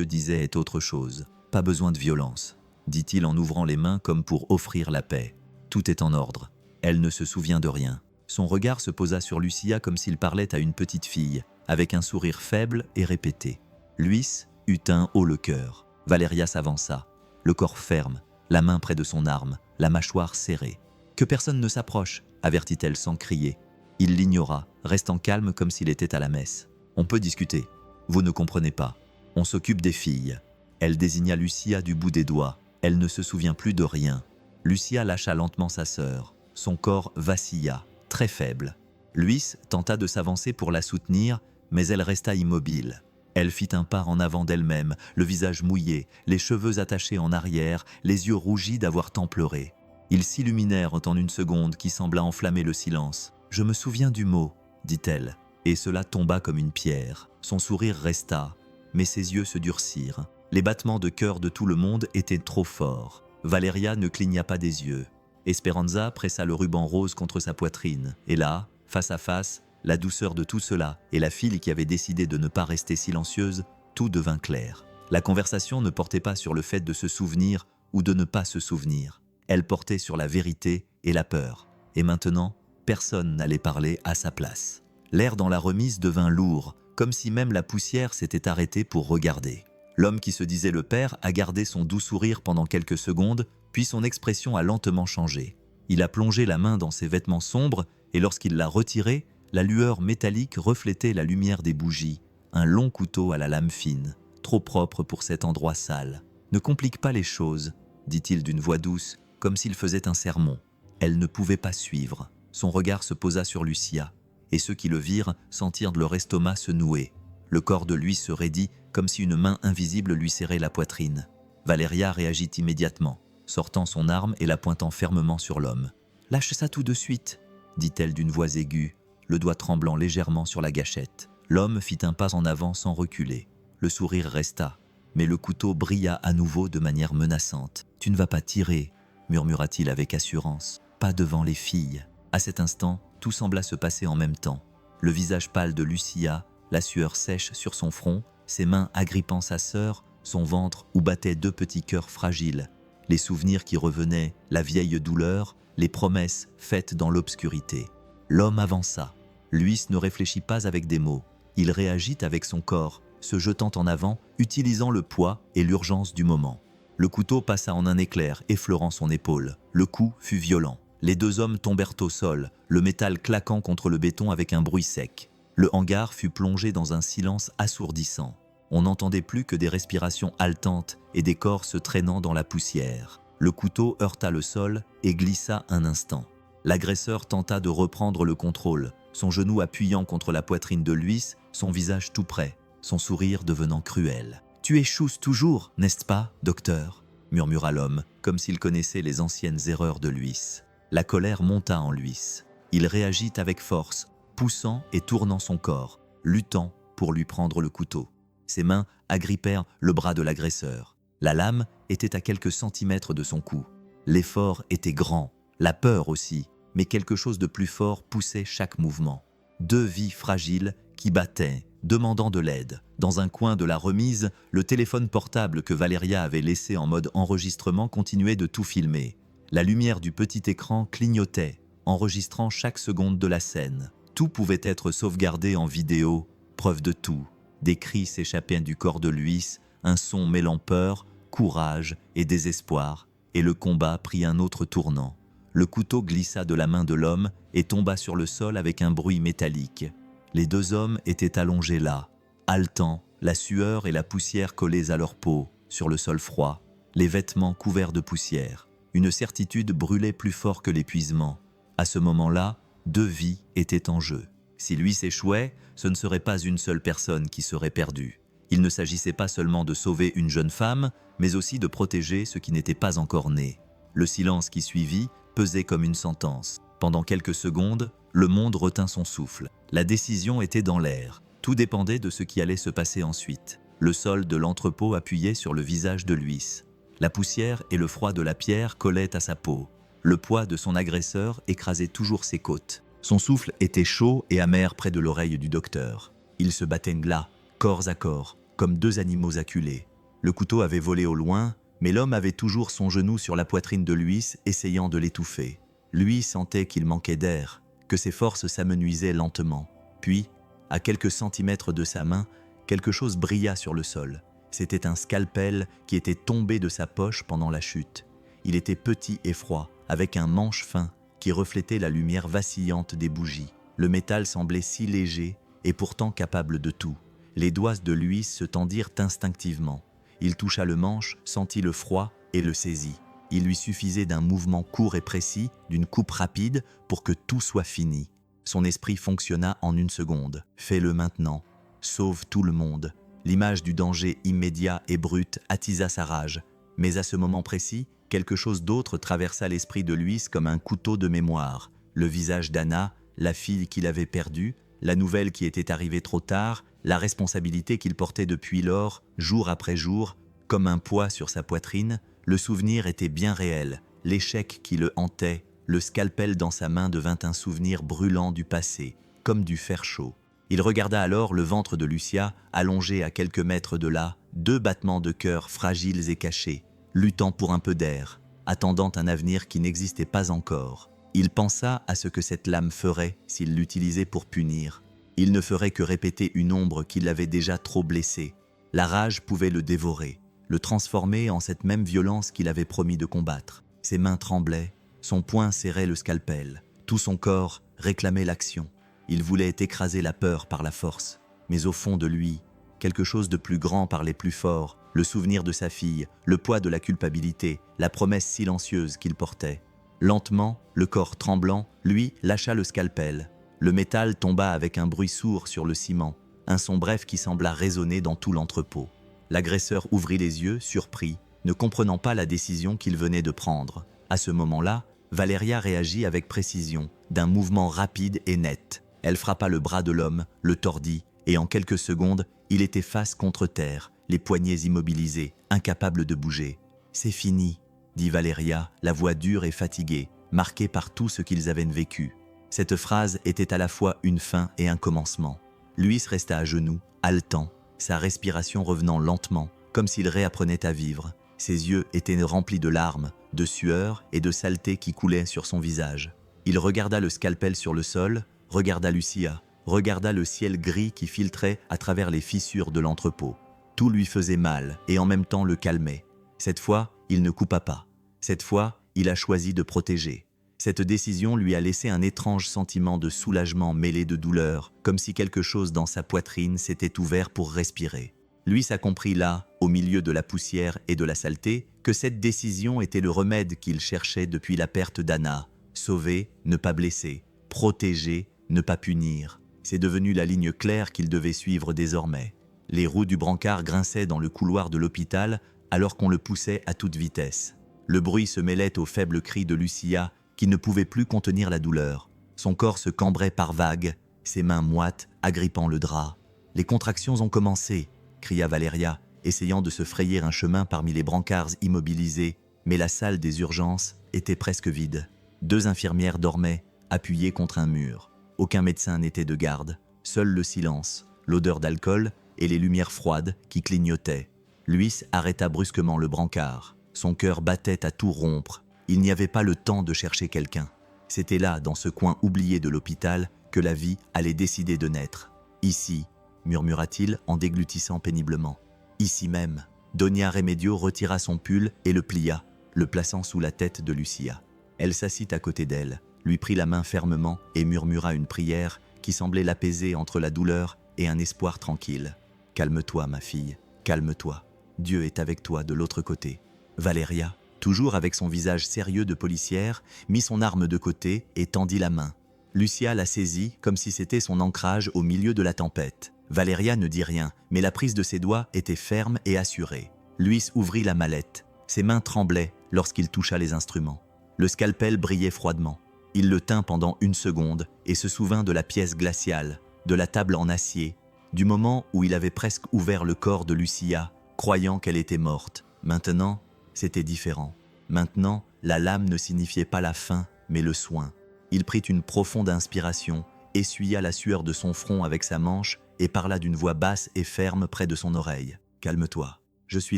disaient autre chose. Pas besoin de violence, dit-il en ouvrant les mains comme pour offrir la paix. Tout est en ordre. Elle ne se souvient de rien. Son regard se posa sur Lucia comme s'il parlait à une petite fille, avec un sourire faible et répété. Luis eut un haut le cœur. Valeria s'avança, le corps ferme, la main près de son arme, la mâchoire serrée. « Que personne ne s'approche », avertit-elle sans crier. Il l'ignora, restant calme comme s'il était à la messe. « On peut discuter. Vous ne comprenez pas. On s'occupe des filles. » Elle désigna Lucia du bout des doigts. Elle ne se souvient plus de rien. Lucia lâcha lentement sa sœur. Son corps vacilla, très faible. Luis tenta de s'avancer pour la soutenir, mais elle resta immobile. Elle fit un pas en avant d'elle-même, le visage mouillé, les cheveux attachés en arrière, les yeux rougis d'avoir tant pleuré. Ils s'illuminèrent en une seconde qui sembla enflammer le silence. « Je me souviens du mot », dit-elle, et cela tomba comme une pierre. Son sourire resta, mais ses yeux se durcirent. Les battements de cœur de tout le monde étaient trop forts. Valeria ne cligna pas des yeux. Esperanza pressa le ruban rose contre sa poitrine, et là, face à face, la douceur de tout cela et la fille qui avait décidé de ne pas rester silencieuse, tout devint clair. La conversation ne portait pas sur le fait de se souvenir ou de ne pas se souvenir. Elle portait sur la vérité et la peur. Et maintenant, personne n'allait parler à sa place. L'air dans la remise devint lourd, comme si même la poussière s'était arrêtée pour regarder. L'homme qui se disait le père a gardé son doux sourire pendant quelques secondes, puis son expression a lentement changé. Il a plongé la main dans ses vêtements sombres et lorsqu'il l'a retiré, la lueur métallique reflétait la lumière des bougies, un long couteau à la lame fine, trop propre pour cet endroit sale. « Ne complique pas les choses », dit-il d'une voix douce, comme s'il faisait un sermon. Elle ne pouvait pas suivre. Son regard se posa sur Lucia, et ceux qui le virent sentirent leur estomac se nouer. Le corps de Luis se raidit comme si une main invisible lui serrait la poitrine. Valeria réagit immédiatement, sortant son arme et la pointant fermement sur l'homme. « Lâche ça tout de suite », dit-elle d'une voix aiguë, le doigt tremblant légèrement sur la gâchette. L'homme fit un pas en avant sans reculer. Le sourire resta, mais le couteau brilla à nouveau de manière menaçante. « Tu ne vas pas tirer », murmura-t-il avec assurance. « Pas devant les filles. » À cet instant, tout sembla se passer en même temps. Le visage pâle de Lucia, la sueur sèche sur son front, ses mains agrippant sa sœur, son ventre où battaient deux petits cœurs fragiles, les souvenirs qui revenaient, la vieille douleur, les promesses faites dans l'obscurité. L'homme avança. Luis ne réfléchit pas avec des mots. Il réagit avec son corps, se jetant en avant, utilisant le poids et l'urgence du moment. Le couteau passa en un éclair, effleurant son épaule. Le coup fut violent. Les deux hommes tombèrent au sol, le métal claquant contre le béton avec un bruit sec. Le hangar fut plongé dans un silence assourdissant. On n'entendait plus que des respirations haletantes et des corps se traînant dans la poussière. Le couteau heurta le sol et glissa un instant. L'agresseur tenta de reprendre le contrôle, son genou appuyant contre la poitrine de Luis, son visage tout près, son sourire devenant cruel. « Tu échoues toujours, n'est-ce pas, docteur ?» murmura l'homme, comme s'il connaissait les anciennes erreurs de Luis. La colère monta en Luis. Il réagit avec force, poussant et tournant son corps, luttant pour lui prendre le couteau. Ses mains agrippèrent le bras de l'agresseur. La lame était à quelques centimètres de son cou. L'effort était grand, la peur aussi, mais quelque chose de plus fort poussait chaque mouvement. Deux vies fragiles qui battaient, demandant de l'aide. Dans un coin de la remise, le téléphone portable que Valeria avait laissé en mode enregistrement continuait de tout filmer. La lumière du petit écran clignotait, enregistrant chaque seconde de la scène. Tout pouvait être sauvegardé en vidéo, preuve de tout. Des cris s'échappaient du corps de Luis, un son mêlant peur, courage et désespoir, et le combat prit un autre tournant. Le couteau glissa de la main de l'homme et tomba sur le sol avec un bruit métallique. Les deux hommes étaient allongés là, haletants, la sueur et la poussière collées à leur peau, sur le sol froid, les vêtements couverts de poussière. Une certitude brûlait plus fort que l'épuisement. À ce moment-là, 2 vies étaient en jeu. Si Luis échouait, ce ne serait pas une seule personne qui serait perdue. Il ne s'agissait pas seulement de sauver une jeune femme, mais aussi de protéger ce qui n'était pas encore né. Le silence qui suivit pesait comme une sentence. Pendant quelques secondes, le monde retint son souffle. La décision était dans l'air. Tout dépendait de ce qui allait se passer ensuite. Le sol de l'entrepôt appuyait sur le visage de Luis. La poussière et le froid de la pierre collaient à sa peau. Le poids de son agresseur écrasait toujours ses côtes. Son souffle était chaud et amer près de l'oreille du docteur. Ils se battaient là, corps à corps, comme 2 animaux acculés. Le couteau avait volé au loin, mais l'homme avait toujours son genou sur la poitrine de Luis, essayant de l'étouffer. Lui sentait qu'il manquait d'air, que ses forces s'amenuisaient lentement. Puis, à quelques centimètres de sa main, quelque chose brilla sur le sol. C'était un scalpel qui était tombé de sa poche pendant la chute. Il était petit et froid, avec un manche fin qui reflétait la lumière vacillante des bougies. Le métal semblait si léger et pourtant capable de tout. Les doigts de Luis se tendirent instinctivement. Il toucha le manche, sentit le froid et le saisit. Il lui suffisait d'un mouvement court et précis, d'une coupe rapide, pour que tout soit fini. Son esprit fonctionna en 1 seconde. Fais-le maintenant. Sauve tout le monde. L'image du danger immédiat et brut attisa sa rage. Mais à ce moment précis, quelque chose d'autre traversa l'esprit de Luis comme un couteau de mémoire. Le visage d'Anna, la fille qu'il avait perdue, la nouvelle qui était arrivée trop tard, la responsabilité qu'il portait depuis lors, jour après jour, comme un poids sur sa poitrine. Le souvenir était bien réel. L'échec qui le hantait, le scalpel dans sa main devint un souvenir brûlant du passé, comme du fer chaud. Il regarda alors le ventre de Lucia, allongé à quelques mètres de là, 2 battements de cœur fragiles et cachés, luttant pour un peu d'air, attendant un avenir qui n'existait pas encore. Il pensa à ce que cette lame ferait s'il l'utilisait pour punir. Il ne ferait que répéter une ombre qui l'avait déjà trop blessé. La rage pouvait le dévorer, le transformer en cette même violence qu'il avait promis de combattre. Ses mains tremblaient, son poing serrait le scalpel, tout son corps réclamait l'action. Il voulait écraser la peur par la force, mais au fond de lui, quelque chose de plus grand parlait plus fort, le souvenir de sa fille, le poids de la culpabilité, la promesse silencieuse qu'il portait. Lentement, le corps tremblant, lui lâcha le scalpel. Le métal tomba avec un bruit sourd sur le ciment, un son bref qui sembla résonner dans tout l'entrepôt. L'agresseur ouvrit les yeux, surpris, ne comprenant pas la décision qu'il venait de prendre. À ce moment-là, Valeria réagit avec précision, d'un mouvement rapide et net. Elle frappa le bras de l'homme, le tordit, et en quelques secondes, il était face contre terre, les poignets immobilisés, incapable de bouger. « C'est fini », dit Valeria, la voix dure et fatiguée, marquée par tout ce qu'ils avaient vécu. Cette phrase était à la fois une fin et un commencement. Luis resta à genoux, haletant, sa respiration revenant lentement, comme s'il réapprenait à vivre. Ses yeux étaient remplis de larmes, de sueur et de saleté qui coulaient sur son visage. Il regarda le scalpel sur le sol, regarda Lucia, regarda le ciel gris qui filtrait à travers les fissures de l'entrepôt. Tout lui faisait mal et en même temps le calmait. Cette fois, il ne coupa pas. Cette fois, il a choisi de protéger. Cette décision lui a laissé un étrange sentiment de soulagement mêlé de douleur, comme si quelque chose dans sa poitrine s'était ouvert pour respirer. Luis a compris là, au milieu de la poussière et de la saleté, que cette décision était le remède qu'il cherchait depuis la perte d'Anna. Sauver, ne pas blesser. Protéger, ne pas punir. C'est devenu la ligne claire qu'il devait suivre désormais. Les roues du brancard grinçaient dans le couloir de l'hôpital alors qu'on le poussait à toute vitesse. Le bruit se mêlait aux faibles cris de Lucia qui ne pouvait plus contenir la douleur. Son corps se cambrait par vagues, ses mains moites agrippant le drap. « Les contractions ont commencé !» cria Valeria, essayant de se frayer un chemin parmi les brancards immobilisés, mais la salle des urgences était presque vide. 2 infirmières dormaient, appuyées contre un mur. Aucun médecin n'était de garde, seul le silence, l'odeur d'alcool et les lumières froides qui clignotaient. Luis arrêta brusquement le brancard. Son cœur battait à tout rompre. Il n'y avait pas le temps de chercher quelqu'un. C'était là, dans ce coin oublié de l'hôpital, que la vie allait décider de naître. Ici, murmura-t-il en déglutissant péniblement. Ici même. Doña Remedio retira son pull et le plia, le plaçant sous la tête de Lucia. Elle s'assit à côté d'elle, lui prit la main fermement et murmura une prière qui semblait l'apaiser entre la douleur et un espoir tranquille. « Calme-toi, ma fille, calme-toi. Dieu est avec toi de l'autre côté. » Valeria, toujours avec son visage sérieux de policière, mit son arme de côté et tendit la main. Lucia la saisit comme si c'était son ancrage au milieu de la tempête. Valeria ne dit rien, mais la prise de ses doigts était ferme et assurée. Luis ouvrit la mallette. Ses mains tremblaient lorsqu'il toucha les instruments. Le scalpel brillait froidement. Il le tint pendant 1 seconde et se souvint de la pièce glaciale, de la table en acier, du moment où il avait presque ouvert le corps de Lucia, croyant qu'elle était morte. Maintenant, c'était différent. Maintenant, la lame ne signifiait pas la fin, mais le soin. Il prit une profonde inspiration, essuya la sueur de son front avec sa manche et parla d'une voix basse et ferme près de son oreille. « Calme-toi, je suis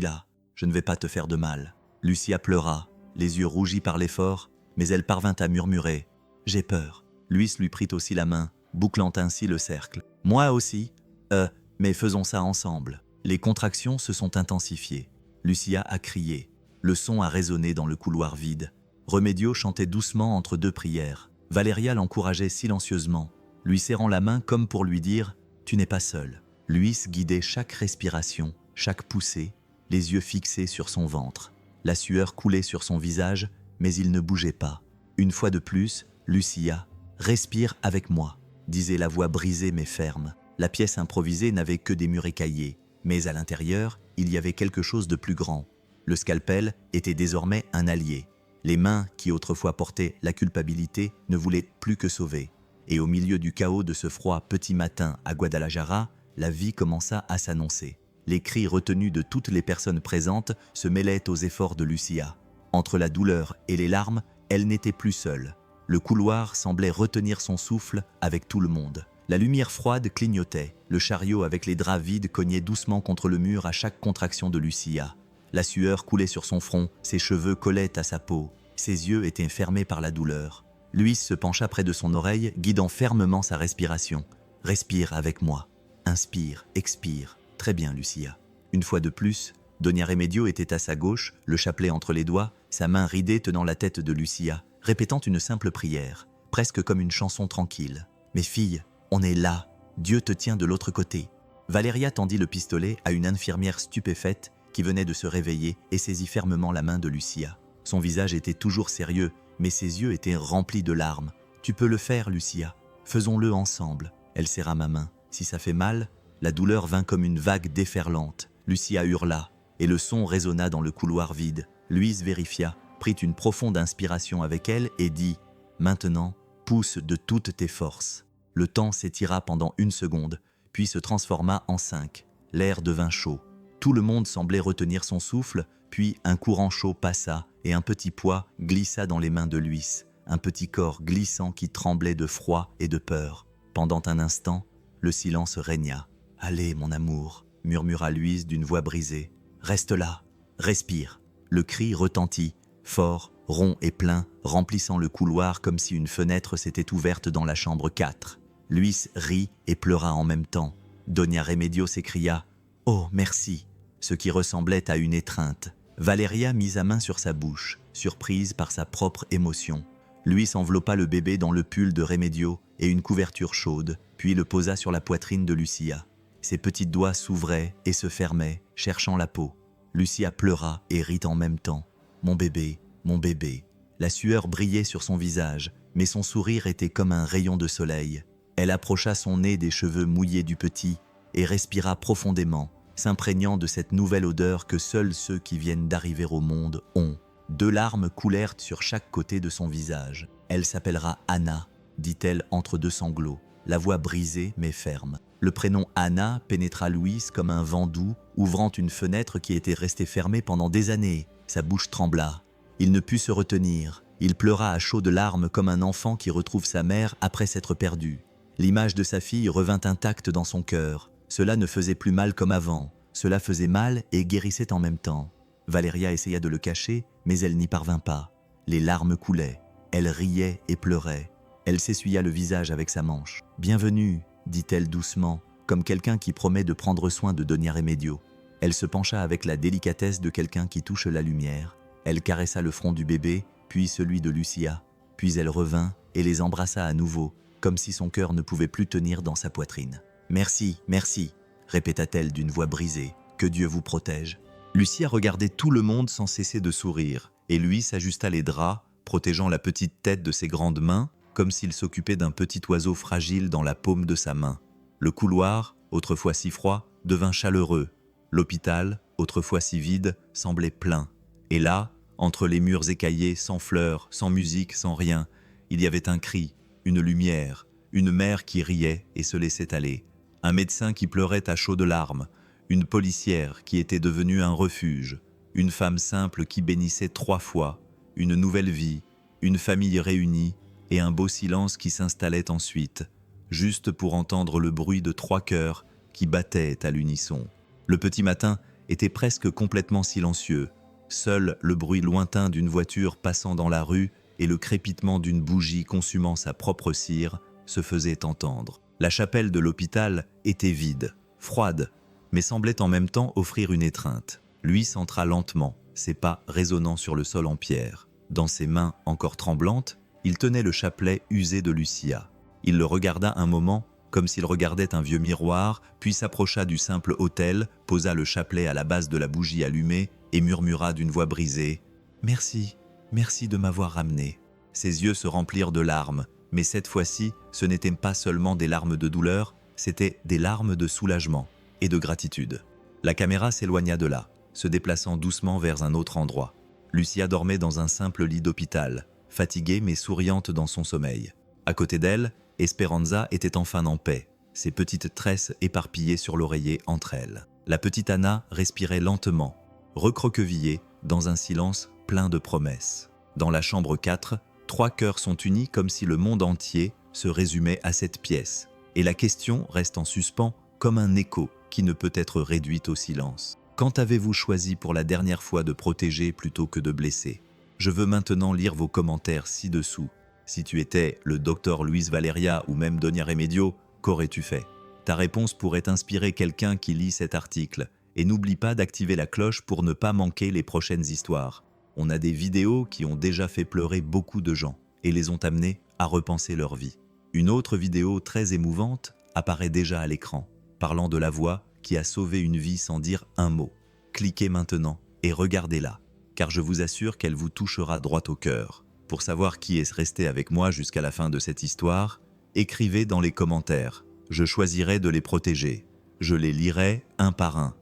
là, je ne vais pas te faire de mal. » Lucia pleura, les yeux rougis par l'effort, mais elle parvint à murmurer « J'ai peur ». Luis lui prit aussi la main, bouclant ainsi le cercle. « Moi aussi ? Mais faisons ça ensemble. » Les contractions se sont intensifiées. Lucia a crié. Le son a résonné dans le couloir vide. Remedio chantait doucement entre 2 prières. Valeria l'encourageait silencieusement, lui serrant la main comme pour lui dire « Tu n'es pas seul ». Luis guidait chaque respiration, chaque poussée, les yeux fixés sur son ventre. La sueur coulait sur son visage, mais il ne bougeait pas. Une fois de plus, Lucia, « Respire avec moi », disait la voix brisée mais ferme. La pièce improvisée n'avait que des murs écaillés, mais à l'intérieur, il y avait quelque chose de plus grand. Le scalpel était désormais un allié. Les mains qui autrefois portaient la culpabilité ne voulaient plus que sauver. Et au milieu du chaos de ce froid petit matin à Guadalajara, la vie commença à s'annoncer. Les cris retenus de toutes les personnes présentes se mêlaient aux efforts de Lucia. Entre la douleur et les larmes, elle n'était plus seule. Le couloir semblait retenir son souffle avec tout le monde. La lumière froide clignotait. Le chariot avec les draps vides cognait doucement contre le mur à chaque contraction de Lucia. La sueur coulait sur son front, ses cheveux collaient à sa peau. Ses yeux étaient fermés par la douleur. Luis se pencha près de son oreille, guidant fermement sa respiration. « Respire avec moi. Inspire, expire. Très bien, Lucia. » Une fois de plus, Doña Remedio était à sa gauche, le chapelet entre les doigts, sa main ridée tenant la tête de Lucia, répétant une simple prière, presque comme une chanson tranquille. « Mes filles, on est là. Dieu te tient de l'autre côté. » Valeria tendit le pistolet à une infirmière stupéfaite qui venait de se réveiller et saisit fermement la main de Lucia. Son visage était toujours sérieux, mais ses yeux étaient remplis de larmes. « Tu peux le faire, Lucia. Faisons-le ensemble. » Elle serra ma main. « Si ça fait mal ?» La douleur vint comme une vague déferlante. Lucia hurla, et le son résonna dans le couloir vide. Luis vérifia, prit une profonde inspiration avec elle et dit « Maintenant, pousse de toutes tes forces. » Le temps s'étira pendant 1 seconde, puis se transforma en 5. L'air devint chaud. Tout le monde semblait retenir son souffle, puis un courant chaud passa et un petit poids glissa dans les mains de Luis, un petit corps glissant qui tremblait de froid et de peur. Pendant un instant, le silence régna. « Allez, mon amour », murmura Luis d'une voix brisée. « Reste là, respire. » Le cri retentit, fort, rond et plein, remplissant le couloir comme si une fenêtre s'était ouverte dans la chambre 4. Luis rit et pleura en même temps. Doña Remedio s'écria « Oh, merci !» ce qui ressemblait à une étreinte. Valeria mit sa main sur sa bouche, surprise par sa propre émotion. Luis enveloppa le bébé dans le pull de Remedio et une couverture chaude, puis le posa sur la poitrine de Lucia. Ses petits doigts s'ouvraient et se fermaient, cherchant la peau. Lucia pleura et rit en même temps. « Mon bébé, mon bébé !» La sueur brillait sur son visage, mais son sourire était comme un rayon de soleil. Elle approcha son nez des cheveux mouillés du petit et respira profondément, s'imprégnant de cette nouvelle odeur que seuls ceux qui viennent d'arriver au monde ont. 2 larmes coulèrent sur chaque côté de son visage. « Elle s'appellera Anna », dit-elle entre 2 sanglots, la voix brisée mais ferme. Le prénom Anna pénétra Luis comme un vent doux, ouvrant une fenêtre qui était restée fermée pendant des années. Sa bouche trembla. Il ne put se retenir. Il pleura à chaudes larmes comme un enfant qui retrouve sa mère après s'être perdu. L'image de sa fille revint intacte dans son cœur. Cela ne faisait plus mal comme avant, cela faisait mal et guérissait en même temps. Valeria essaya de le cacher, mais elle n'y parvint pas. Les larmes coulaient, elle riait et pleurait. Elle s'essuya le visage avec sa manche. « Bienvenue », dit-elle doucement, comme quelqu'un qui promet de prendre soin de Doña Remedio. Elle se pencha avec la délicatesse de quelqu'un qui touche la lumière. Elle caressa le front du bébé, puis celui de Lucia. Puis elle revint et les embrassa à nouveau, comme si son cœur ne pouvait plus tenir dans sa poitrine. « Merci, merci », répéta-t-elle d'une voix brisée. « Que Dieu vous protège. » Lucia regardait tout le monde sans cesser de sourire, et lui s'ajusta les draps, protégeant la petite tête de ses grandes mains, comme s'il s'occupait d'un petit oiseau fragile dans la paume de sa main. Le couloir, autrefois si froid, devint chaleureux. L'hôpital, autrefois si vide, semblait plein. Et là, entre les murs écaillés, sans fleurs, sans musique, sans rien, il y avait un cri, une lumière, une mère qui riait et se laissait aller, un médecin qui pleurait à chaudes larmes, une policière qui était devenue un refuge, une femme simple qui bénissait 3 fois, une nouvelle vie, une famille réunie et un beau silence qui s'installait ensuite, juste pour entendre le bruit de 3 cœurs qui battaient à l'unisson. Le petit matin était presque complètement silencieux. Seul le bruit lointain d'une voiture passant dans la rue et le crépitement d'une bougie consumant sa propre cire se faisaient entendre. La chapelle de l'hôpital était vide, froide, mais semblait en même temps offrir une étreinte. Lui s'entra lentement, ses pas résonnant sur le sol en pierre. Dans ses mains encore tremblantes, il tenait le chapelet usé de Lucia. Il le regarda un moment, comme s'il regardait un vieux miroir, puis s'approcha du simple autel, posa le chapelet à la base de la bougie allumée et murmura d'une voix brisée « Merci, merci de m'avoir ramené ». Ses yeux se remplirent de larmes, mais cette fois-ci, ce n'étaient pas seulement des larmes de douleur, c'étaient des larmes de soulagement et de gratitude. La caméra s'éloigna de là, se déplaçant doucement vers un autre endroit. Lucia dormait dans un simple lit d'hôpital, fatiguée mais souriante dans son sommeil. À côté d'elle, Esperanza était enfin en paix, ses petites tresses éparpillées sur l'oreiller entre elles. La petite Anna respirait lentement, recroquevillée dans un silence plein de promesses. Dans la chambre 4, 3 cœurs sont unis comme si le monde entier se résumait à cette pièce. Et la question reste en suspens comme un écho qui ne peut être réduit au silence. Quand avez-vous choisi pour la dernière fois de protéger plutôt que de blesser? Je veux maintenant lire vos commentaires ci-dessous. Si tu étais le docteur Luis Valeria ou même Doña Remedio, qu'aurais-tu fait? Ta réponse pourrait inspirer quelqu'un qui lit cet article. Et n'oublie pas d'activer la cloche pour ne pas manquer les prochaines histoires. On a des vidéos qui ont déjà fait pleurer beaucoup de gens et les ont amenés à repenser leur vie. Une autre vidéo très émouvante apparaît déjà à l'écran, parlant de la voix qui a sauvé une vie sans dire un mot. Cliquez maintenant et regardez-la, car je vous assure qu'elle vous touchera droit au cœur. Pour savoir qui est resté avec moi jusqu'à la fin de cette histoire, écrivez dans les commentaires. Je choisirai de les protéger. Je les lirai un par un.